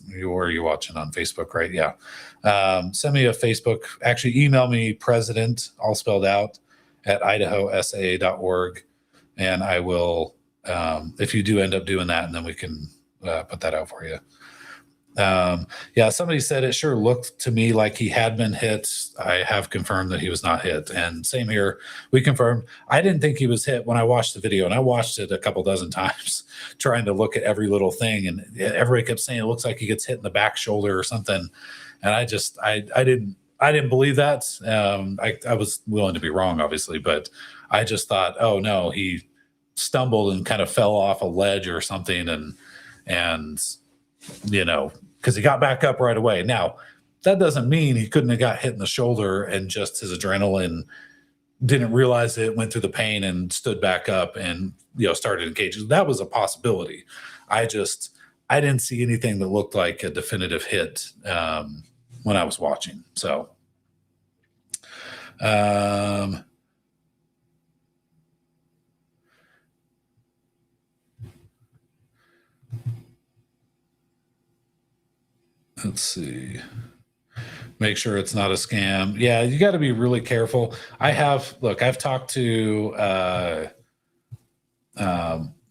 you're watching on Facebook, right? Yeah. Send me a Facebook, actually email me president, all spelled out, at idahosaa.org. And I will, if you do end up doing that, and then we can put that out for you. Somebody said it sure looked to me like he had been hit. I have confirmed that he was not hit. And same here, we confirmed. I didn't think he was hit when I watched the video, and I watched it a couple dozen times trying to look at every little thing. And everybody kept saying it looks like he gets hit in the back shoulder or something. And I didn't believe that. I was willing to be wrong, obviously, but I just thought, oh no, he stumbled and kind of fell off a ledge or something. And because he got back up right away. Now, that doesn't mean he couldn't have got hit in the shoulder and just his adrenaline didn't realize it, went through the pain and stood back up and, started engaging. That was a possibility. I didn't see anything that looked like a definitive hit when I was watching. So, let's see. Make sure it's not a scam. Yeah, you got to be really careful. I've talked to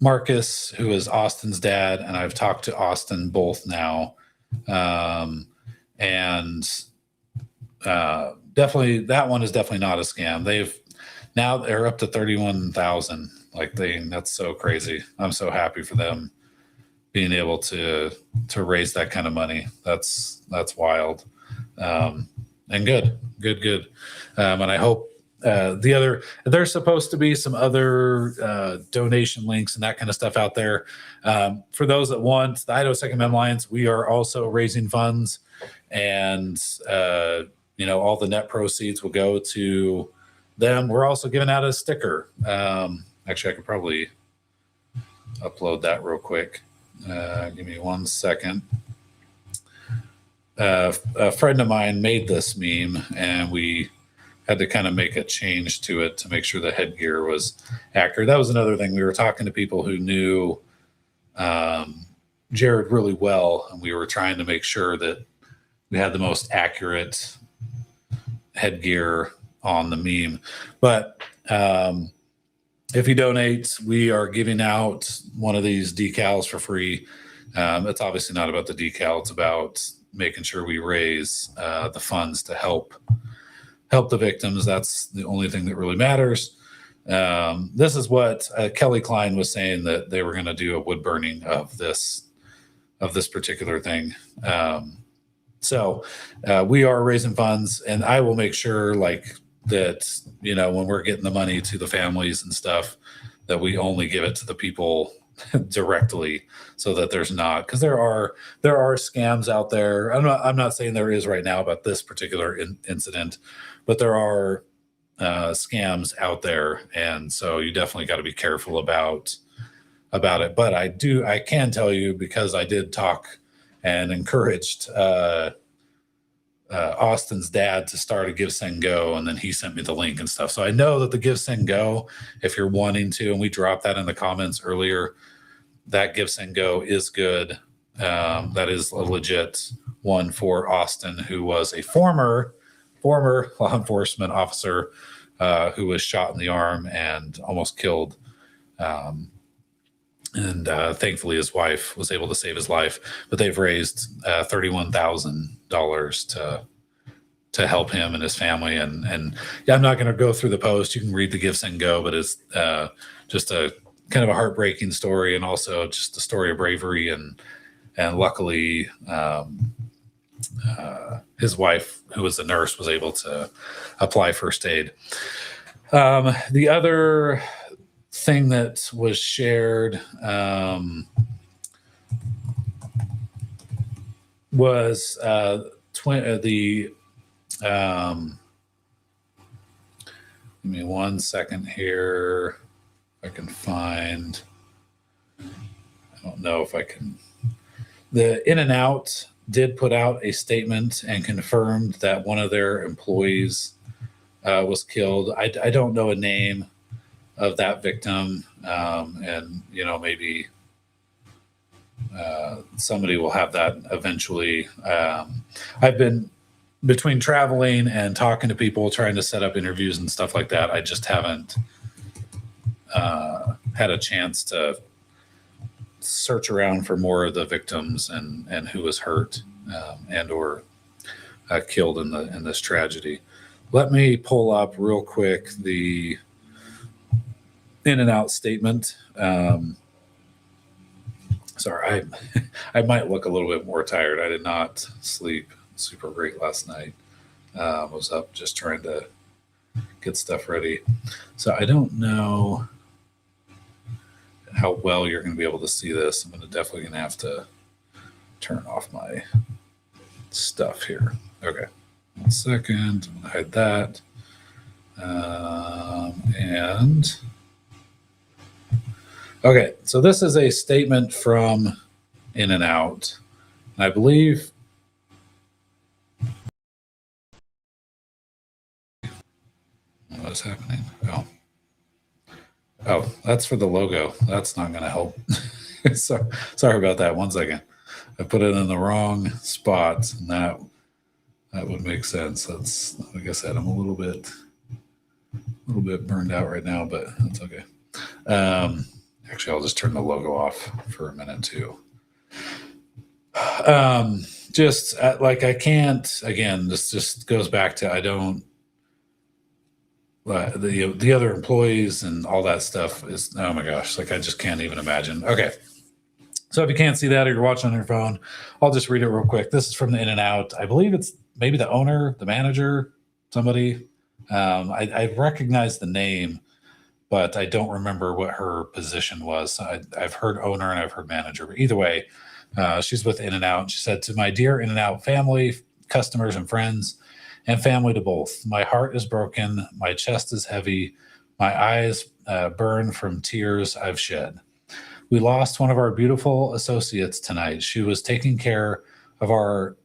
Marcus, who is Austin's dad, and I've talked to Austin both now. Definitely, that one is definitely not a scam. They're up to 31,000. That's so crazy. I'm so happy for them being able to raise that kind of money. That's wild. And good. And I hope there's supposed to be some other donation links and that kind of stuff out there. For those that want the Idaho Second Amendment Alliance, we are also raising funds, and all the net proceeds will go to them. We're also giving out a sticker. Actually, I could probably upload that real quick. Give me 1 second. A friend of mine made this meme, and we had to kind of make a change to it to make sure the headgear was accurate. That was another thing. We were talking to people who knew Jared really well, and we were trying to make sure that we had the most accurate headgear on the meme. But if you donate, we are giving out one of these decals for free. It's obviously not about the decal. It's about making sure we raise the funds to help the victims. That's the only thing that really matters. This is what Kelly Klein was saying, that they were going to do a wood burning of this particular thing. So we are raising funds, and I will make sure that, when we're getting the money to the families and stuff, that we only give it to the people directly, so that there's not, because there are scams out there. I'm not saying there is right now about this particular incident, but there are scams out there, and so you definitely got to be careful about it. But I can tell you, because I did talk and encouraged Austin's dad to start a Give Send Go, and then he sent me the link and stuff. So I know that the Give Send Go, if you're wanting to, and we dropped that in the comments earlier, that Give Send Go is good. That is a legit one for Austin, who was a former law enforcement officer who was shot in the arm and almost killed. And thankfully his wife was able to save his life, but they've raised $31,000 to help him and his family. And yeah, I'm not going to go through the post. You can read the Give Send Go, but it's just a kind of a heartbreaking story, and also just a story of bravery. And luckily his wife, who was a nurse, was able to apply first aid. The other thing that was shared was give me 1 second here. If I can find, I don't know if I can. The In-N-Out did put out a statement and confirmed that one of their employees was killed. I don't know a name of that victim, and maybe somebody will have that eventually. I've been, between traveling and talking to people, trying to set up interviews and stuff like that, I just haven't had a chance to search around for more of the victims and who was hurt and or killed in this tragedy. Let me pull up real quick the In-N-Out statement. Sorry, I might look a little bit more tired. I did not sleep super great last night. I was up just trying to get stuff ready. So I don't know how well you're going to be able to see this. I'm definitely going to have to turn off my stuff here. Okay, 1 second. I'm going to hide that. And okay, so this is a statement from In-N-Out. And I believe what is happening? Oh, that's for the logo. That's not going to help. So, sorry about that. 1 second. I put it in the wrong spot, and that would make sense. That's, like I said, I'm a little bit burned out right now, but that's okay. Actually, I'll just turn the logo off for a minute too. Just like I can't. Again, this just goes back to I don't. The other employees and all that stuff is, oh my gosh, like I just can't even imagine. Okay, so if you can't see that or you're watching on your phone, I'll just read it real quick. This is from the In-N-Out. I believe it's maybe the owner, the manager, somebody. I recognize the name, but I don't remember what her position was. I've heard owner and I've heard manager, but either way, she's with In-N-Out. She said, "To my dear In-N-Out family, customers, and friends, and family to both, my heart is broken, my chest is heavy, my eyes burn from tears I've shed. We lost one of our beautiful associates tonight. She was taking care of our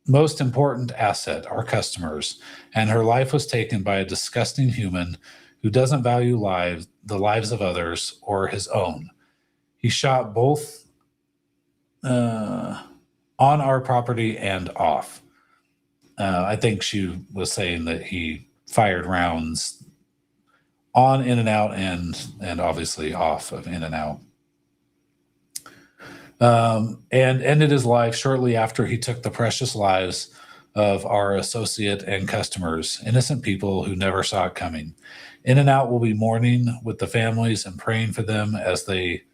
most important asset, our customers, and her life was taken by a disgusting human who doesn't value the lives of others, or his own. He shot both on our property and off." I think she was saying that he fired rounds on In-N-Out and obviously off of In-N-Out. And ended his life shortly after he took the precious lives of our associate and customers, innocent people who never saw it coming. In-N-Out will be mourning with the families and praying for them as they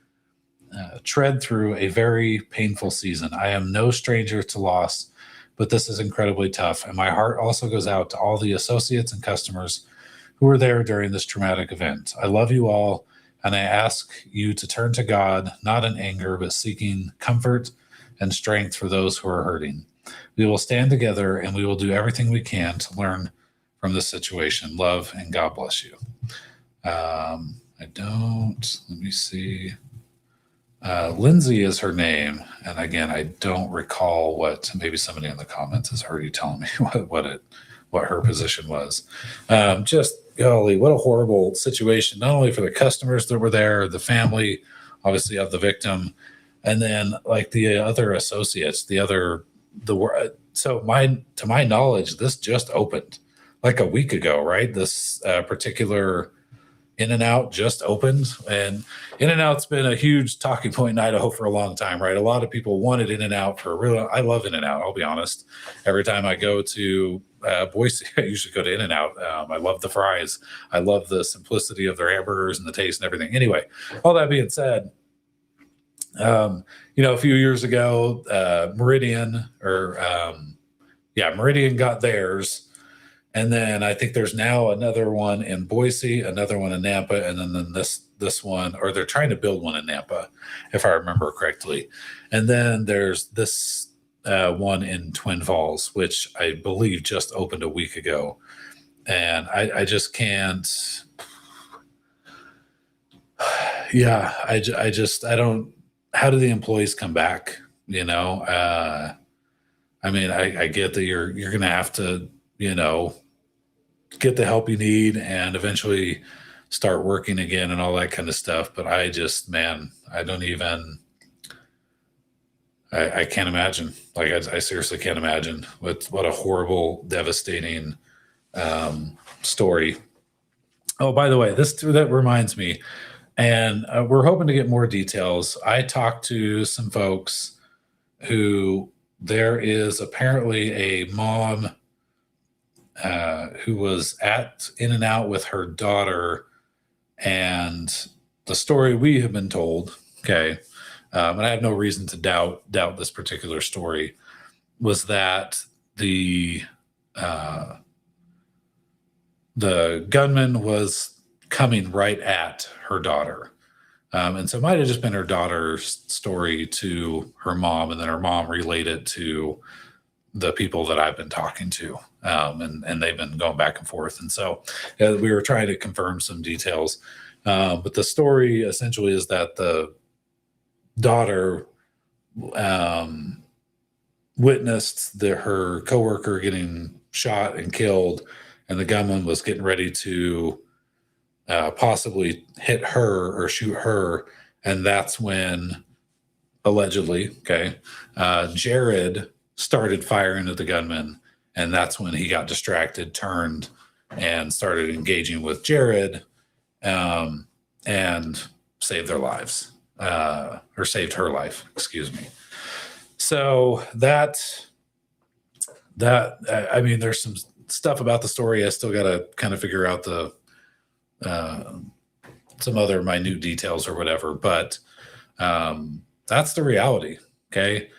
tread through a very painful season. I am no stranger to loss, but this is incredibly tough. And my heart also goes out to all the associates and customers who were there during this traumatic event. I love you all, and I ask you to turn to God, not in anger, but seeking comfort and strength for those who are hurting. We will stand together, and we will do everything we can to learn from this situation. Love, and God bless you. Let me see. Lindsay is her name, and again, I don't recall what. Maybe somebody in the comments has already telling me what her position was. Just golly, what a horrible situation! Not only for the customers that were there, the family, obviously of the victim, and then like the other associates, so to my knowledge, this just opened like a week ago, right? This particular In-N-Out just opened, and In-N-Out's been a huge talking point in Idaho for a long time, right? A lot of people wanted In-N-Out for real. I love In-N-Out, I'll be honest. Every time I go to Boise, I usually go to In-N-Out. I love the fries. I love the simplicity of their hamburgers and the taste and everything. Anyway, all that being said, a few years ago, Meridian got theirs. And then I think there's now another one in Boise, another one in Nampa, and then this one, or they're trying to build one in Nampa, if I remember correctly. And then there's this one in Twin Falls, which I believe just opened a week ago. And I just can't. Yeah, I don't. How do the employees come back? I mean, I get that you're going to have to, get the help you need and eventually start working again and all that kind of stuff. But I can't imagine. Like, I seriously can't imagine what a horrible, devastating story. Oh, by the way, that reminds me, and we're hoping to get more details. I talked to some folks who there is apparently a mom who was at In-N-Out with her daughter, and the story we have been told, okay, and I have no reason to doubt this particular story, was that the gunman was coming right at her daughter. And so it might have just been her daughter's story to her mom, and then her mom relayed it to the people that I've been talking to. And they've been going back and forth. And so we were trying to confirm some details. But the story essentially is that the daughter witnessed her coworker getting shot and killed, and the gunman was getting ready to possibly hit her or shoot her. And that's when, allegedly, Jared started firing at the gunman. And that's when he got distracted, turned, and started engaging with Jared, and saved their lives, or saved her life, excuse me. So I mean, there's some stuff about the story I still got to kind of figure out some other minute details or whatever, but that's the reality. Okay,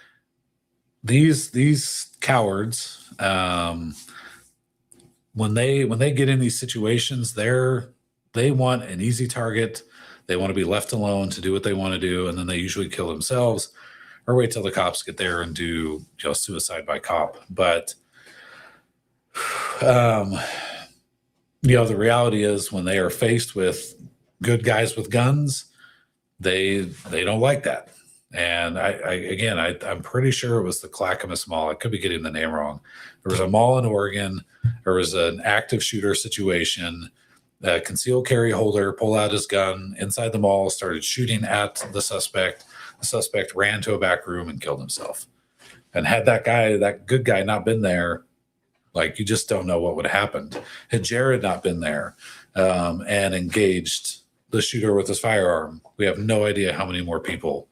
these cowards, when they get in these situations, they want an easy target. They want to be left alone to do what they want to do, and then they usually kill themselves or wait till the cops get there and do suicide by cop. But the reality is, when they are faced with good guys with guns, they don't like that. And I'm pretty sure it was the Clackamas Mall. I could be getting the name wrong. There was a mall in Oregon. There was an active shooter situation. A concealed carry holder pulled out his gun inside the mall, started shooting at the suspect. The suspect ran to a back room and killed himself. And had that good guy not been there, like, you just don't know what would have happened. Had Jared not been there and engaged the shooter with his firearm, we have no idea how many more people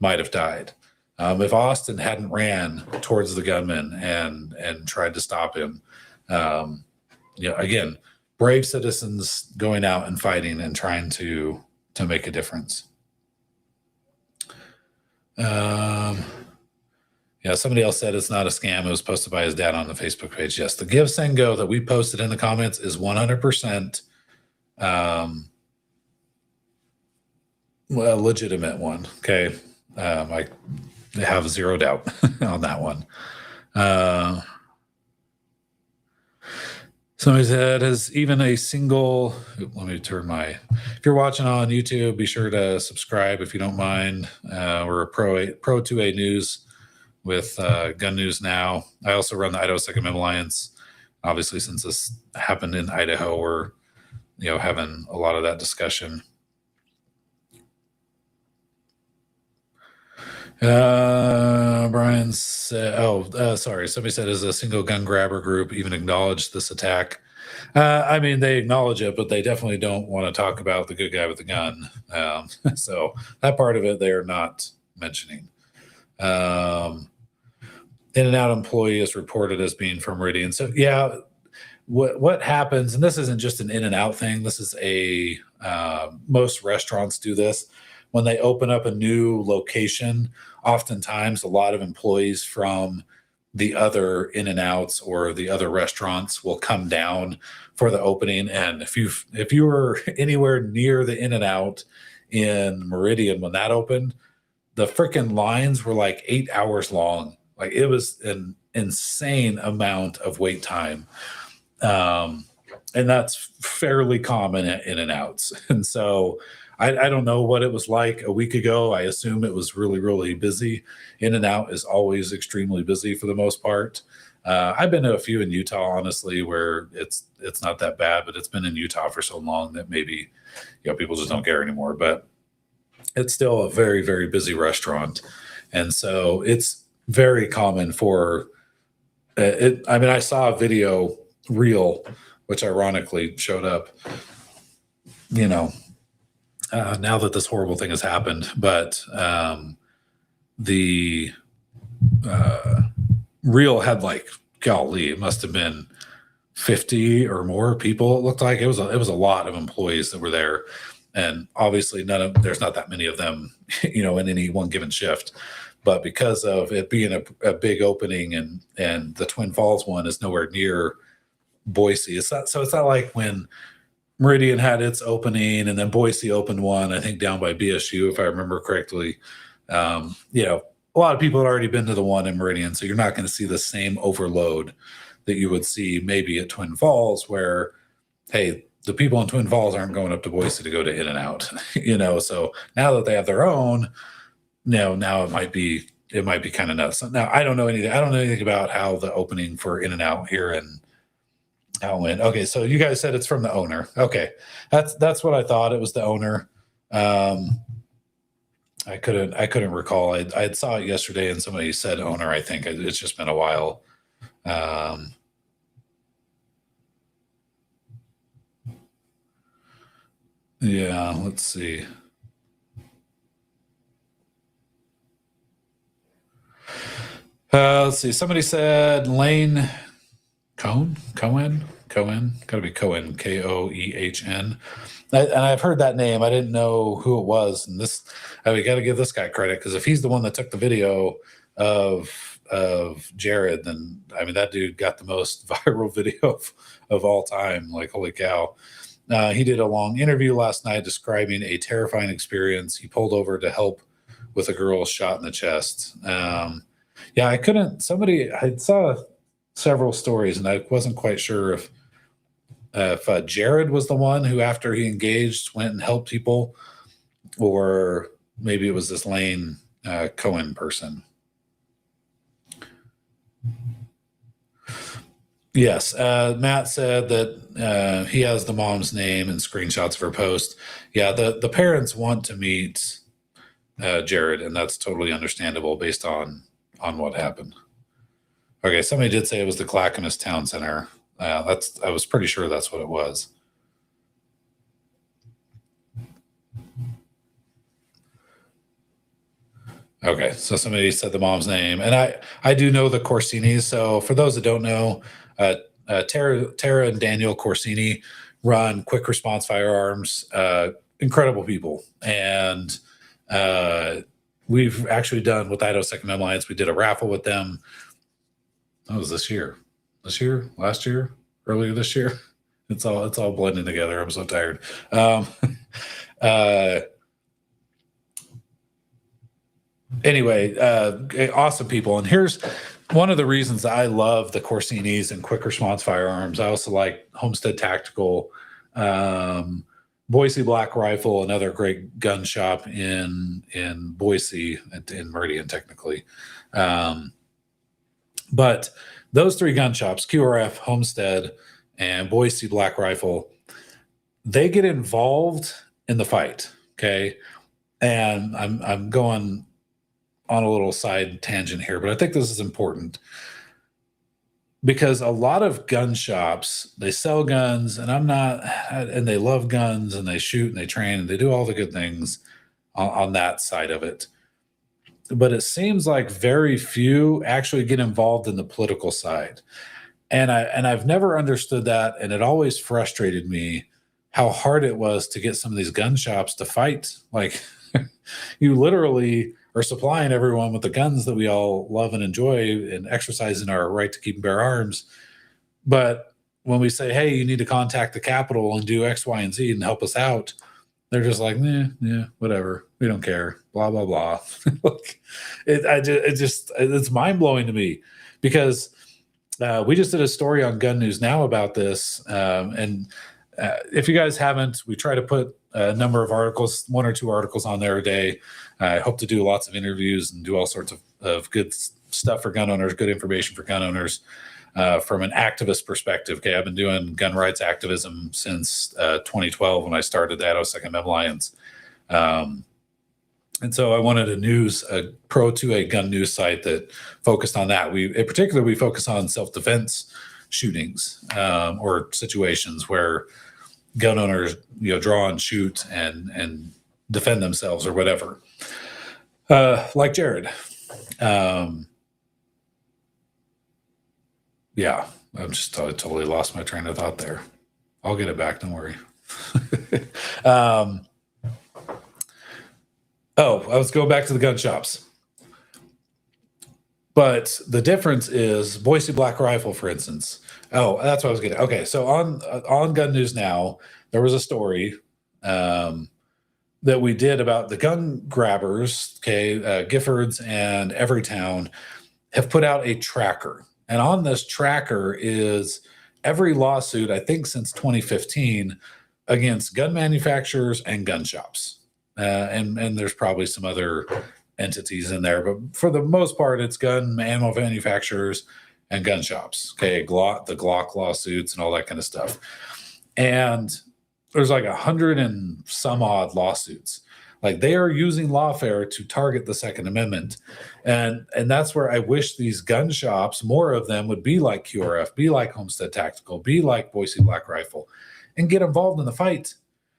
might have died. If Austin hadn't ran towards the gunman and tried to stop him, again, brave citizens going out and fighting and trying to make a difference. Somebody else said it's not a scam. It was posted by his dad on the Facebook page. Yes, the Give, Send, Go that we posted in the comments is 100% a legitimate one. Okay. I have zero doubt on that one. Somebody said, has even a single, let me turn my, if you're watching on YouTube, be sure to subscribe if you don't mind. We're a Pro 2A News with Gun News Now. I also run the Idaho Second Amendment Alliance. Obviously, since this happened in Idaho, we're having a lot of that discussion. Brian said, sorry. Somebody said, is a single gun grabber group even acknowledge this attack? I mean, they acknowledge it, but they definitely don't want to talk about the good guy with the gun. So that part of it, they're not mentioning. In-N-Out employee is reported as being from Meridian. So yeah, what happens, and this isn't just an In-N-Out thing. This is most restaurants do this. When they open up a new location, oftentimes a lot of employees from the other In-N-Outs or the other restaurants will come down for the opening. And if you were anywhere near the In-N-Out in Meridian when that opened, the freaking lines were like 8 hours long. Like, it was an insane amount of wait time. And that's fairly common at In-N-Outs. And so I don't know what it was like a week ago. I assume it was really, really busy. In-N-Out is always extremely busy for the most part. I've been to a few in Utah, honestly, where it's not that bad, but it's been in Utah for so long that maybe people just don't care anymore. But it's still a very, very busy restaurant. And so it's very common for it. I mean, I saw a video reel, which ironically showed up, now that this horrible thing has happened. But the reel had, like, golly, it must have been 50 or more people. It looked like it was a lot of employees that were there. And obviously there's not that many of them, in any one given shift. But because of it being a big opening and the Twin Falls one is nowhere near Boise, it's not like when Meridian had its opening and then Boise opened one, I think down by BSU, if I remember correctly. A lot of people had already been to the one in Meridian, so you're not going to see the same overload that you would see maybe at Twin Falls, where, hey, the people in Twin Falls aren't going up to Boise to go to In-N-Out, So now that they have their own, now it might be kind of nuts. Now I don't know anything about how the opening for In-N-Out here in Alwyn. Okay, so you guys said it's from the owner. Okay, that's what I thought. It was the owner. I couldn't recall. I saw it yesterday, and somebody said owner. I think it's just been a while. Yeah, let's see. Let's see. Somebody said Lane Cohen, gotta be Cohen, Koehn. And I've heard that name. I didn't know who it was. And we got to give this guy credit, because if he's the one that took the video of Jared, then I mean, that dude got the most viral video of all time. Like, holy cow. He did a long interview last night describing a terrifying experience. He pulled over to help with a girl shot in the chest. Yeah, I saw several stories, and I wasn't quite sure if Jared was the one who, after he engaged, went and helped people, or maybe it was this Lane Cohen person. Yes, Matt said that he has the mom's name and screenshots of her post. Yeah, the parents want to meet Jared, and that's totally understandable based on what happened. Okay, somebody did say it was the Clackamas Town Center. I was pretty sure that's what it was. Okay, so somebody said the mom's name, and I do know the Corsinis. So for those that don't know, Tara and Daniel Corsini run Quick Response Firearms. Incredible people, and we've actually done with Idaho Second Amendment Alliance. We did a raffle with them. That was this year, last year, earlier this year. It's all blending together. I'm so tired. Anyway, awesome people. And here's one of the reasons I love the Corsinis and quick response firearms, I also like Homestead Tactical, Boise Black Rifle, another great gun shop in Boise, in Meridian, technically. But those three gun shops, QRF, Homestead, and Boise Black Rifle, they get involved in the fight. Okay, and I'm going on a little side tangent here, but I think this is important because a lot of gun shops, they sell guns, and they love guns, and they shoot and they train and they do all the good things on that side of it. But it seems like very few actually get involved in the political side. And I've never understood that, and it always frustrated me how hard it was to get some of these gun shops to fight. Like, you literally are supplying everyone with the guns that we all love and enjoy and exercising our right to keep and bear arms. But when we say, hey, you need to contact the Capitol and do X, Y, and Z and help us out, they're just like, yeah, whatever. We don't care. Blah, blah, blah. It's mind blowing to me because we just did a story on Gun News Now about this. And if you guys haven't, we try to put a number of articles, 1 or 2 articles on there a day. I hope to do lots of interviews and do all sorts of good stuff for gun owners, good information for gun owners from an activist perspective. Okay, I've been doing gun rights activism since 2012 when I started the Idaho Second Amendment Alliance. And so I wanted a pro 2A gun news site that focused on that. In particular, we focus on self-defense shootings or situations where gun owners, draw and shoot and defend themselves or whatever. Like Jared. Yeah, I totally lost my train of thought there. I'll get it back. Don't worry. I was going back to the gun shops. But the difference is Boise Black Rifle, for instance. Oh, that's what I was getting. Okay, so on Gun News Now, there was a story that we did about the gun grabbers. Okay, Giffords and Everytown have put out a tracker, and on this tracker is every lawsuit, I think since 2015, against gun manufacturers and gun shops, and there's probably some other entities in there, but for the most part, it's gun ammo manufacturers and gun shops. Okay, the Glock lawsuits and all that kind of stuff. And there's like 100 and some odd lawsuits. Like, they are using lawfare to target the Second Amendment. And that's where I wish these gun shops, more of them, would be like QRF, be like Homestead Tactical, be like Boise Black Rifle, and get involved in the fight.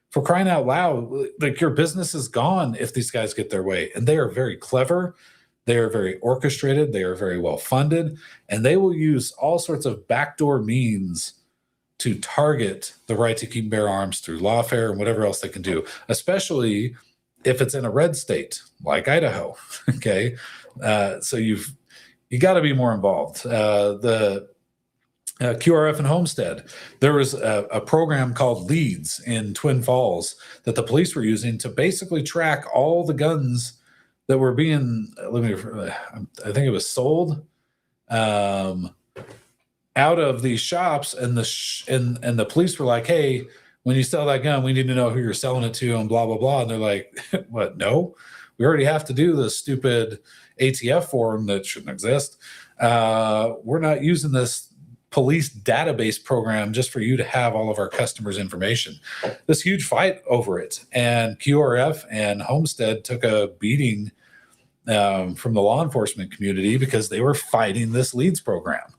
For crying out loud, like, your business is gone if these guys get their way. And they are very clever. They are very orchestrated. They are very well funded. And they will use all sorts of backdoor means to target the right to keep and bear arms through lawfare and whatever else they can do, especially if it's in a red state like Idaho. Okay. So you got to be more involved. The QRF and Homestead, there was a program called Leads in Twin Falls that the police were using to basically track all the guns that were being, I think it was sold out of these shops, and the police were like, hey, when you sell that gun, we need to know who you're selling it to and blah, blah, blah. And they're like, what? No, we already have to do the stupid ATF form that shouldn't exist. We're not using this police database program just for you to have all of our customers' information. This huge fight over it. And QRF and Homestead took a beating from the law enforcement community because they were fighting this Leads program.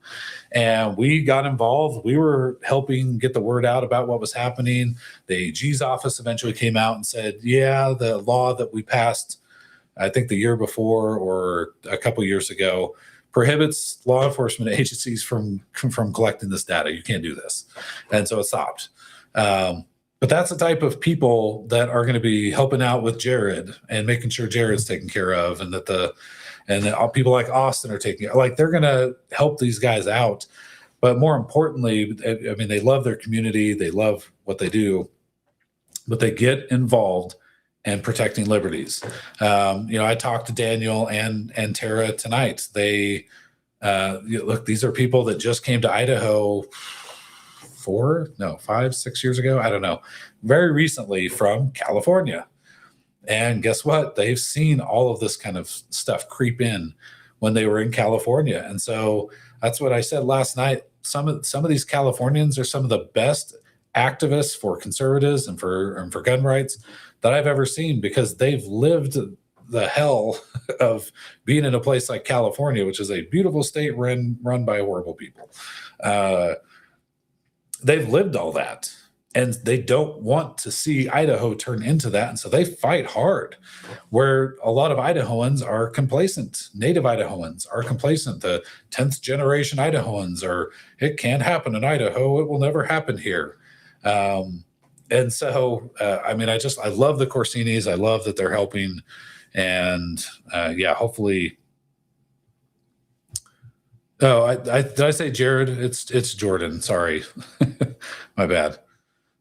And we got involved. We were helping get the word out about what was happening. The AG's office eventually came out and said, yeah, the law that we passed, I think the year before or a couple years ago, prohibits law enforcement agencies from collecting this data. You can't do this. And so it stopped. But that's the type of people that are going to be helping out with Jared and making sure Jared's taken care of, and that people like Austin are taking, like, they're going to help these guys out. But more importantly, I mean, they love their community. They love what they do, but they get involved in protecting liberties. I talked to Daniel and Tara tonight. They Look, these are people that just came to Idaho 5, 6 years ago. I don't know. Very recently from California. And guess what? They've seen all of this kind of stuff creep in when they were in California. And so that's what I said last night. Some of these Californians are some of the best activists for conservatives and for gun rights that I've ever seen, because they've lived the hell of being in a place like California, which is a beautiful state run by horrible people. They've lived all that, and they don't want to see Idaho turn into that. And so they fight hard, where a lot of Idahoans are complacent. Native Idahoans are complacent. The 10th generation Idahoans are, it can't happen in Idaho. It will never happen here. And so, I mean, I love the Corsinis. I love that they're helping. And yeah, hopefully. Oh, did I say Jared? It's Jordan. Sorry. My bad.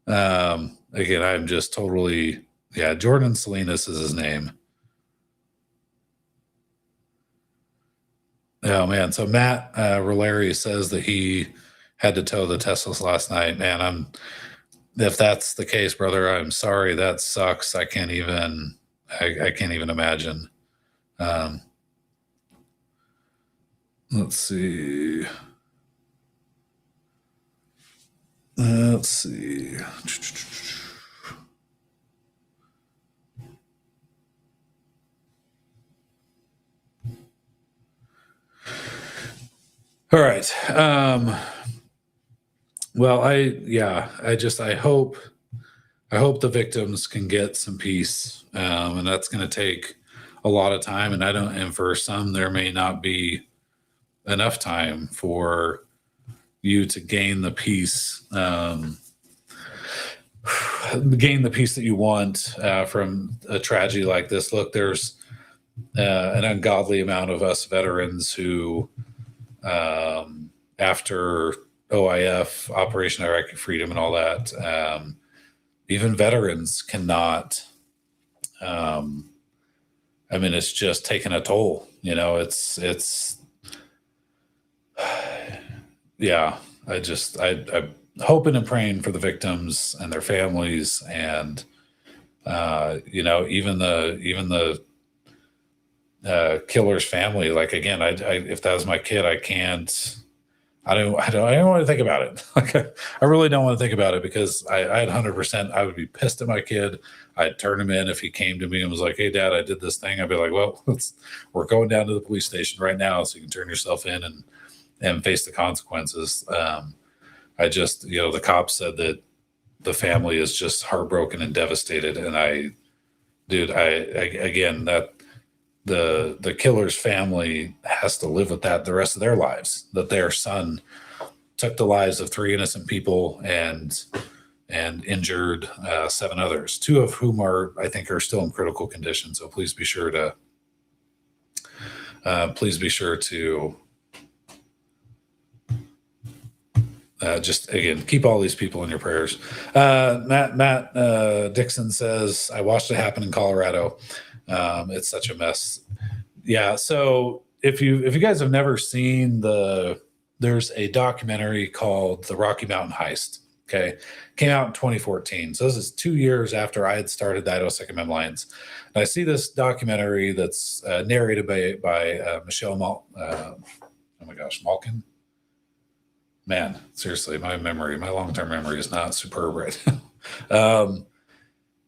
Again, I'm just totally, yeah, Jordan Salinas is his name. Oh man. So Matt Roleri says that he had to tow the Teslas last night. Man, if that's the case, brother, I'm sorry. That sucks. I can't even imagine. Let's see. All right. Well, I hope the victims can get some peace. And that's going to take a lot of time. And for some, there may not be enough time for you to gain the peace, that you want from a tragedy like this. Look, there's an ungodly amount of us veterans who, after OIF, Operation Iraqi Freedom, and all that, even veterans cannot. I mean, it's just taken a toll. It's. Yeah, I'm hoping and praying for the victims and their families, and even the killer's family. Like, again, if that was my kid, I don't want to think about it. Like, I really don't want to think about it, because I'd 100%, I would be pissed at my kid. I'd turn him in if he came to me and was like, "Hey, Dad, I did this thing." I'd be like, "Well, we're going down to the police station right now, so you can turn yourself in and face the consequences." The cops said that the family is just heartbroken and devastated. And again, that the killer's family has to live with that the rest of their lives, that their son took the lives of 3 innocent people and injured 7 others, 2 of whom I think are still in critical condition. So please be sure to just, again, keep all these people in your prayers. Matt Dixon says, "I watched it happen in Colorado. It's such a mess." Yeah. So if you guys have never seen there's a documentary called The Rocky Mountain Heist. Okay. Came out in 2014. So this is 2 years after I had started the Idaho Second Amendment Alliance. And I see this documentary that's narrated by Michelle Malkin. Man, seriously, my long-term memory is not superb right now.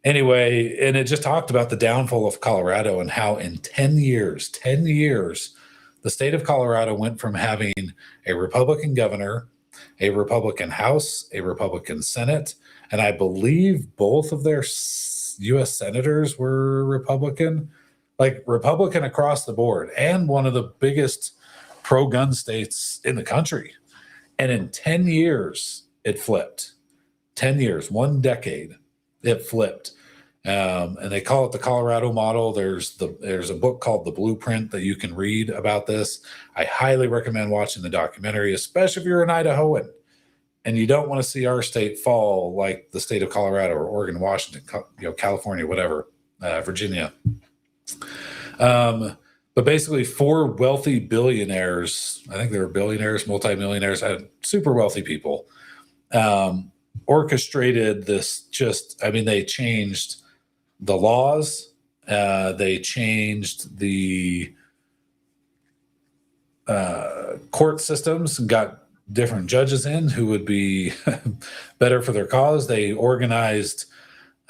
Anyway, and it just talked about the downfall of Colorado and how in 10 years, the state of Colorado went from having a Republican governor, a Republican House, a Republican Senate, and I believe both of their U.S. senators were Republican, like Republican across the board, and one of the biggest pro-gun states in the country. And in 10 years, it flipped. 10 years, 1 decade, it flipped. And they call it the Colorado model. There's a book called The Blueprint that you can read about this. I highly recommend watching the documentary, especially if you're an Idahoan and you don't want to see our state fall like the state of Colorado or Oregon, Washington, California, whatever, Virginia. But basically, four wealthy billionaires, I think they were billionaires, multimillionaires, super wealthy people, orchestrated this. They changed the laws, they changed the court systems and got different judges in who would be better for their cause. They organized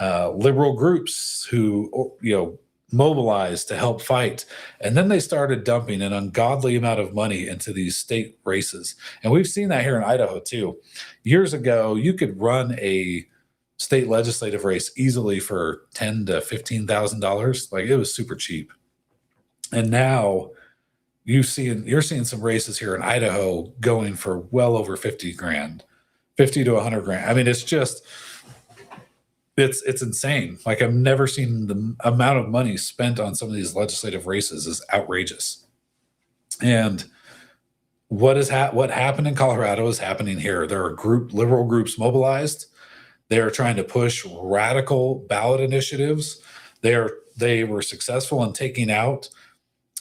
liberal groups who, mobilized to help fight. And then they started dumping an ungodly amount of money into these state races. And we've seen that here in Idaho too. Years ago, you could run a state legislative race easily for $10,000 to $15,000. Like, it was super cheap. And now you're seeing some races here in Idaho going for well over 50 grand, 50 to 100 grand. I mean, it's insane. Like, I've never seen the amount of money spent on some of these legislative races is outrageous. And what happened in Colorado is happening here. There are liberal groups mobilized. They are trying to push radical ballot initiatives. They were successful in taking out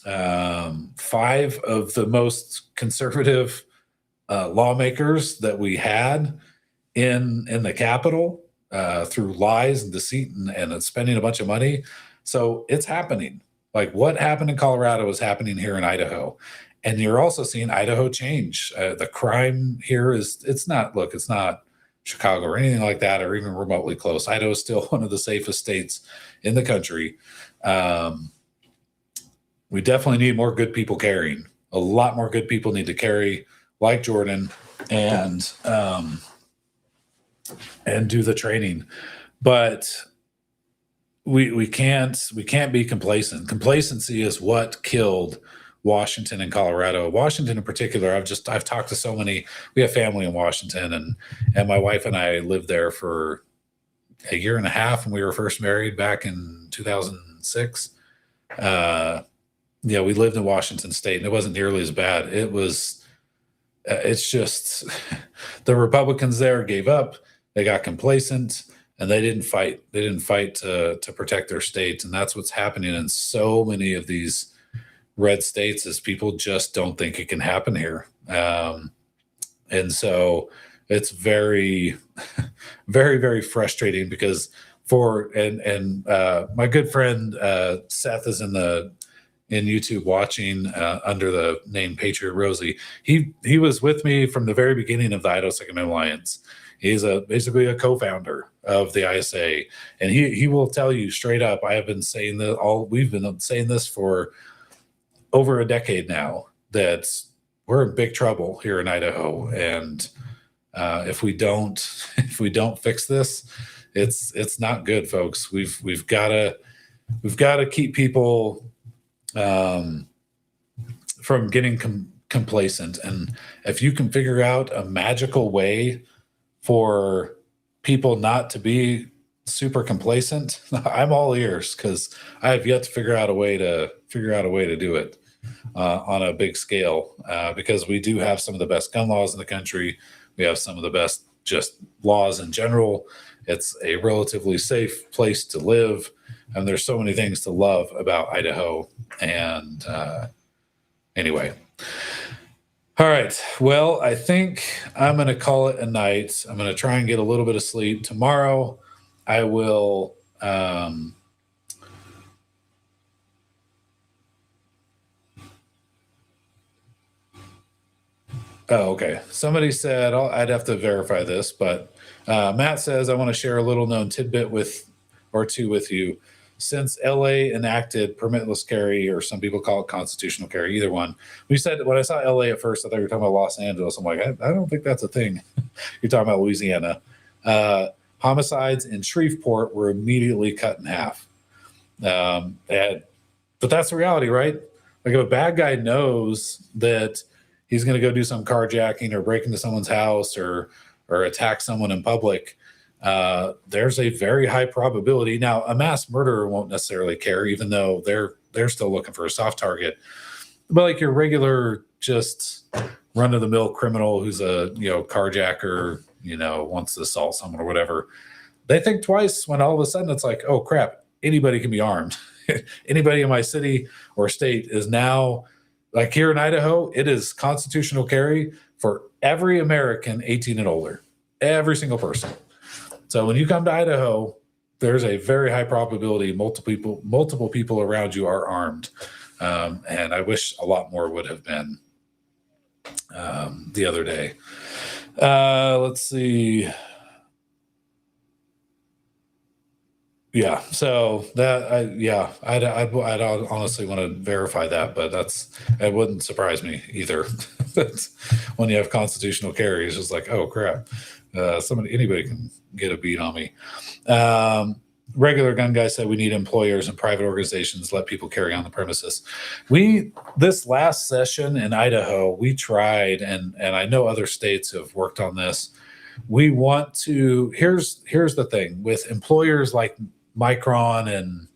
5 of the most conservative lawmakers that we had in the Capitol through lies and deceit and spending a bunch of money. So it's happening. Like, what happened in Colorado is happening here in Idaho. And you're also seeing Idaho change. The crime here it's not Chicago or anything like that, or even remotely close. Idaho is still one of the safest states in the country. We definitely need more good people carrying. A lot more good people need to carry, like Jordan, and do the training. But we can't be complacent. Complacency is what killed Washington and Colorado. Washington in particular, I've talked to so many. We have family in Washington, and my wife and I lived there for a year and a half when we were first married back in 2006. We lived in Washington State, and it wasn't nearly as bad. It's just the Republicans there gave up. They got complacent, and they didn't fight. They didn't fight to protect their state, and that's what's happening in so many of these red states. Is people just don't think it can happen here, and so it's very, very, very frustrating because my good friend Seth is in YouTube watching under the name Patriot Rosie. He was with me from the very beginning of the Idaho Second Amendment Alliance. He's basically a co-founder of the ISA, and he will tell you straight up. We've been saying this for over a decade now, that we're in big trouble here in Idaho, and if we don't fix this, it's not good, folks. We've got to keep people from getting complacent, and if you can figure out a magical way for people not to be super complacent, I'm all ears, because I have yet to figure out a way to do it on a big scale, because we do have some of the best gun laws in the country. We have some of the best just laws in general. It's a relatively safe place to live, and there's so many things to love about Idaho. And anyway. All right. Well, I think I'm going to call it a night. I'm going to try and get a little bit of sleep. Tomorrow, I will oh, okay. Somebody said, I'd have to verify this, but Matt says, I want to share a little known tidbit with you. Since LA enacted permitless carry, or some people call it constitutional carry, either one. We said, when I saw LA at first, I thought you were talking about Los Angeles. I'm like, I don't think that's a thing. You're talking about Louisiana. Homicides in Shreveport were immediately cut in half. But that's the reality, right? Like, if a bad guy knows that he's going to go do some carjacking or break into someone's house or attack someone in public, there's a very high probability. Now, a mass murderer won't necessarily care, even though they're still looking for a soft target. But like your regular, just run-of-the-mill criminal who's a carjacker, wants to assault someone or whatever, they think twice when all of a sudden it's like, oh crap, anybody can be armed. anybody in my city or state is now, like here in Idaho, it is constitutional carry for every American 18 and older, every single person. So when you come to Idaho, there's a very high probability multiple people around you are armed. And I wish a lot more would have been the other day. Let's see. Yeah, so that I'd honestly want to verify that, but it wouldn't surprise me either. That's when you have constitutional carry, it's just like, oh crap, anybody can get a beat on me. Regular gun guy said we need employers and private organizations let people carry on the premises. This last session in Idaho, we tried, and I know other states have worked on this. We want to. Here's the thing with employers like Micron and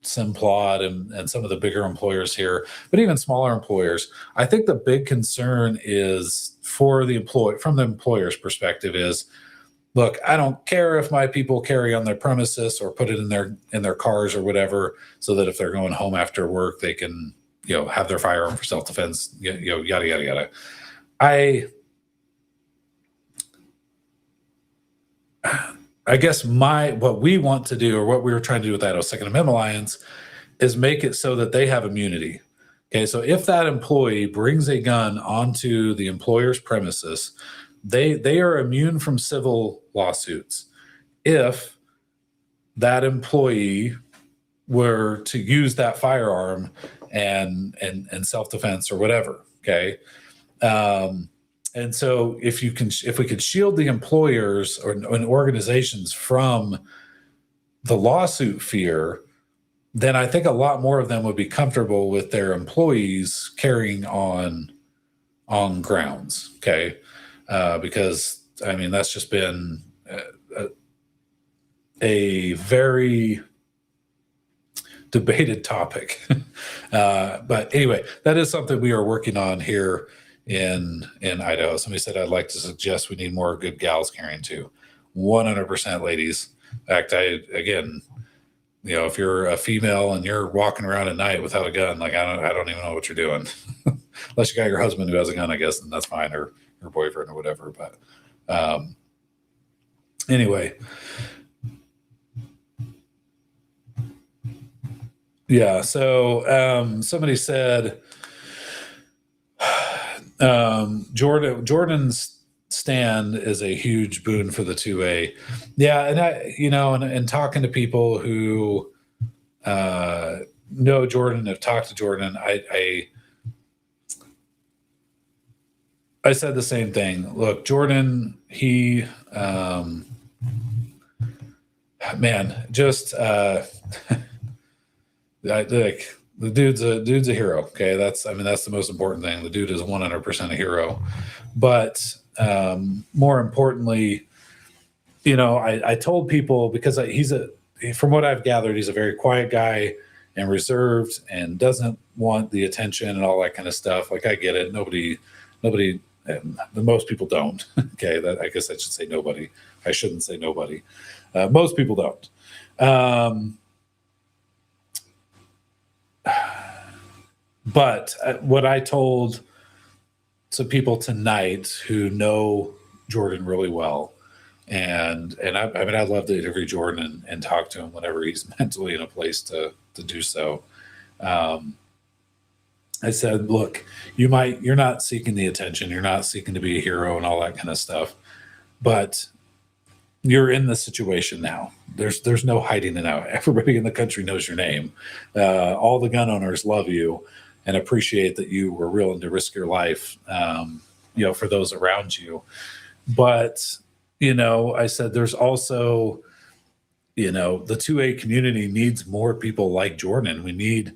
Simplot and some of the bigger employers here, but even smaller employers. I think the big concern is from the employer's perspective is, look, I don't care if my people carry on their premises or put it in their cars or whatever, so that if they're going home after work, they can, have their firearm for self-defense, yada, yada, yada. I guess what we want to do, or what we were trying to do with Idaho Second Amendment Alliance, is make it so that they have immunity. Okay, so if that employee brings a gun onto the employer's premises, they are immune from civil lawsuits. If that employee were to use that firearm and self-defense or whatever, okay. And so if we could shield the employers and organizations from the lawsuit fear, then I think a lot more of them would be comfortable with their employees carrying on grounds. Okay. Because I mean, that's just been a very debated topic. But anyway, that is something we are working on here in Idaho. Somebody said, I'd like to suggest we need more good gals carrying too. 100% ladies. In fact, again, if you're a female and you're walking around at night without a gun, like I don't even know what you're doing. Unless you got your husband who has a gun, I guess, and that's fine, or your boyfriend or whatever. But anyway. Yeah, so somebody said Jordan's stand is a huge boon for the 2A. Yeah, and and talking to people who know Jordan, have talked to Jordan, I said the same thing. Look, Jordan, he man, just the dude's a hero. Okay, that's the most important thing. The dude is 100% a hero. But more importantly, I told people, because from what I've gathered, he's a very quiet guy and reserved and doesn't want the attention and all that kind of stuff. Like, I get it. Nobody, most people don't. Okay, I guess I should say nobody. I shouldn't say nobody. Most people don't. But what I told to people tonight who know Jordan really well, and I'd love to interview Jordan and talk to him whenever he's mentally in a place to do so. I said, look, you're not seeking the attention, you're not seeking to be a hero and all that kind of stuff, but you're in the situation now. There's no hiding it out. Everybody in the country knows your name. All the gun owners love you and appreciate that you were willing to risk your life, for those around you. But, I said, there's also, the 2A community needs more people like Jordan. We need,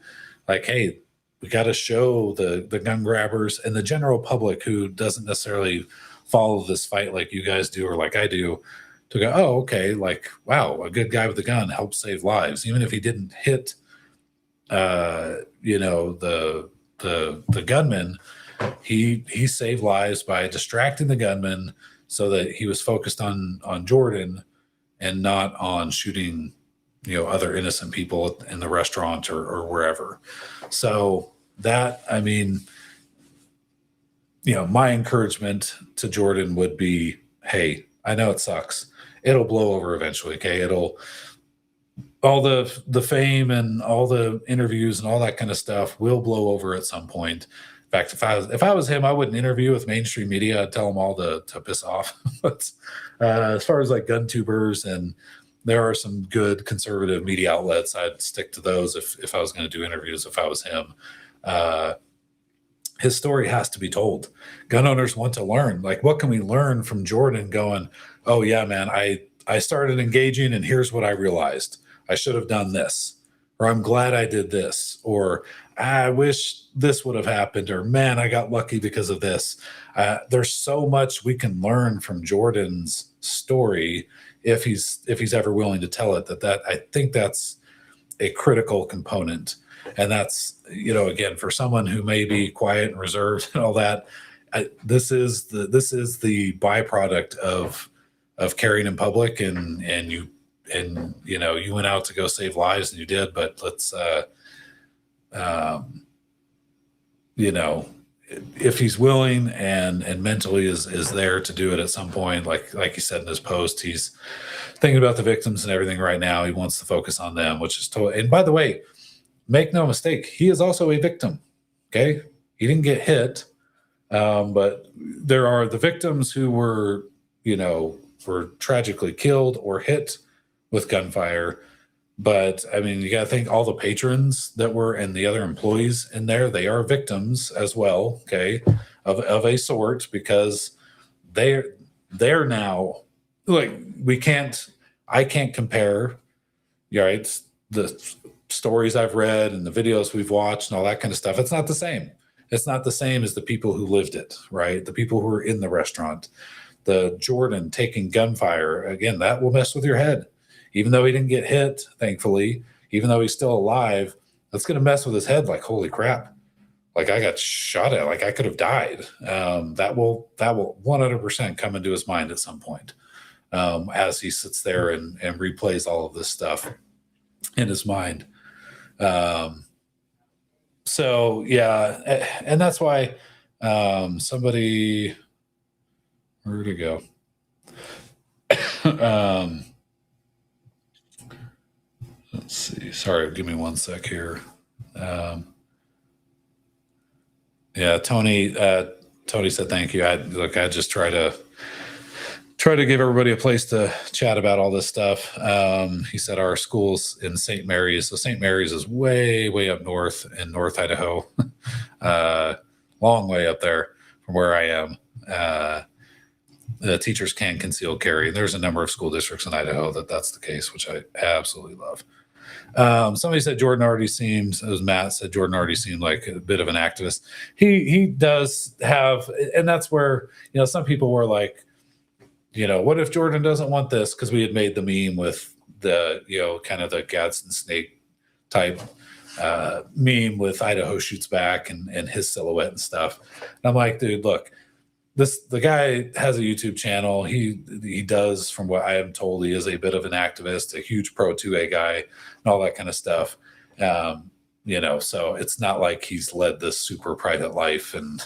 hey, we got to show the gun grabbers and the general public who doesn't necessarily follow this fight like you guys do or like I do, to go, oh, okay, wow, a good guy with a gun helps save lives. Even if he didn't hit, the gunman, he saved lives by distracting the gunman so that he was focused on Jordan and not on shooting other innocent people in the restaurant or wherever. So that, I mean, my encouragement to Jordan would be, hey, I know it sucks. It'll blow over eventually. Okay. All the fame and all the interviews and all that kind of stuff will blow over at some point. In fact, if I was him, I wouldn't interview with mainstream media. I'd tell them all to piss off. But as far as like gun tubers, and there are some good conservative media outlets, I'd stick to those if I was going to do interviews. If I was him, his story has to be told. Gun owners want to learn. Like, what can we learn from Jordan going, oh yeah, man, I started engaging and here's what I realized. I should have done this, or I'm glad I did this, or I wish this would have happened, or man, I got lucky because of this. There's so much we can learn from Jordan's story if he's ever willing to tell it. That I think that's a critical component. And that's, again, for someone who may be quiet and reserved and all that, this is the byproduct of caring in public, and you went out to go save lives, and you did. But let's if he's willing and mentally is there to do it at some point, like he said in his post, he's thinking about the victims and everything right now. He wants to focus on them, which is totally. And by the way, make no mistake, he is also a victim. Okay, he didn't get hit, but there are the victims who were tragically killed or hit with gunfire. But I mean, you got to think all the patrons that were and the other employees in there, they are victims as well, okay, of a sort, because they're now, like, I can't compare, right, the stories I've read and the videos we've watched and all that kind of stuff. It's not the same. It's not the same as the people who lived it, right? The people who were in the restaurant. The Jordan taking gunfire, again, that will mess with your head. Even though he didn't get hit, thankfully, even though he's still alive, that's going to mess with his head. Like, holy crap. Like, I got shot at, like I could have died. That will 100% come into his mind at some point, as he sits there and replays all of this stuff in his mind. So yeah, and that's why somebody, where'd it go? Let's see. Sorry, give me one sec here. Yeah, Tony said thank you. I just try to give everybody a place to chat about all this stuff. He said our school's in St. Mary's. So St. Mary's is way, way up north in North Idaho. Long way up there from where I am. The teachers can conceal carry. There's a number of school districts in Idaho that's the case, which I absolutely love. Somebody said Jordan already seems, as Matt said, Jordan already seemed like a bit of an activist. He does have, and that's where, some people were like, what if Jordan doesn't want this? Because we had made the meme with the, kind of the Gadsden snake type meme with Idaho shoots back and his silhouette and stuff. And I'm like, dude, look, the guy has a YouTube channel. He does, from what I am told, he is a bit of an activist, a huge pro 2A guy, and all that kind of stuff. So it's not like he's led this super private life and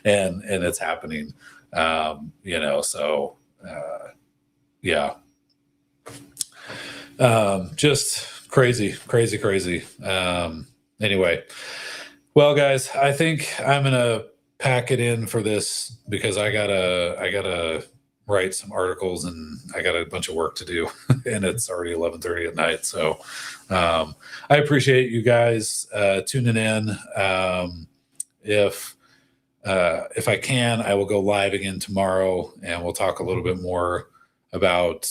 and it's happening. Yeah. Just crazy. Anyway, well, guys, I think I'm gonna pack it in for this because I gotta write some articles and I got a bunch of work to do and it's already 11:30 at night. So I appreciate you guys tuning in. If I can, I will go live again tomorrow and we'll talk a little bit more about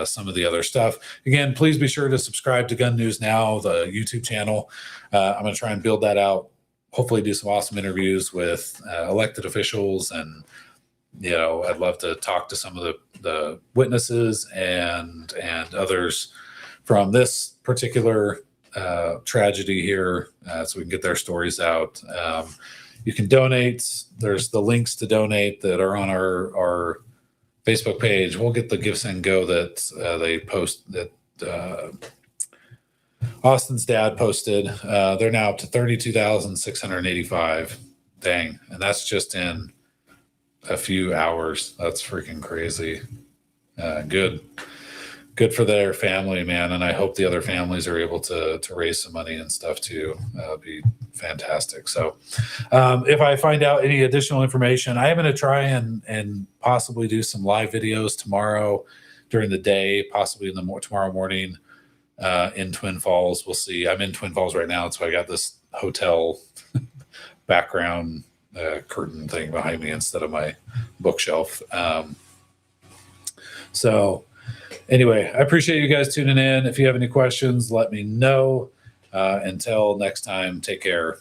some of the other stuff. Again, please be sure to subscribe to Gun News Now, the YouTube channel. I'm going to try and build that out. Hopefully do some awesome interviews with elected officials, and I'd love to talk to some of the witnesses and others from this particular tragedy here, so we can get their stories out. You can donate. There's the links to donate that are on our Facebook page. We'll get the Give Send Go that they post, that Austin's dad posted, they're now up to 32,685. Dang. And that's just in a few hours. That's freaking crazy. Good for their family, man. And I hope the other families are able to raise some money and stuff too. That'd be fantastic. So if I find out any additional information, I am going to try and possibly do some live videos tomorrow during the day, possibly tomorrow morning in Twin Falls. We'll see. I'm in Twin Falls right now, so I got this hotel background curtain thing behind me instead of my bookshelf. So anyway, I appreciate you guys tuning in. If you have any questions, let me know. Until next time, take care.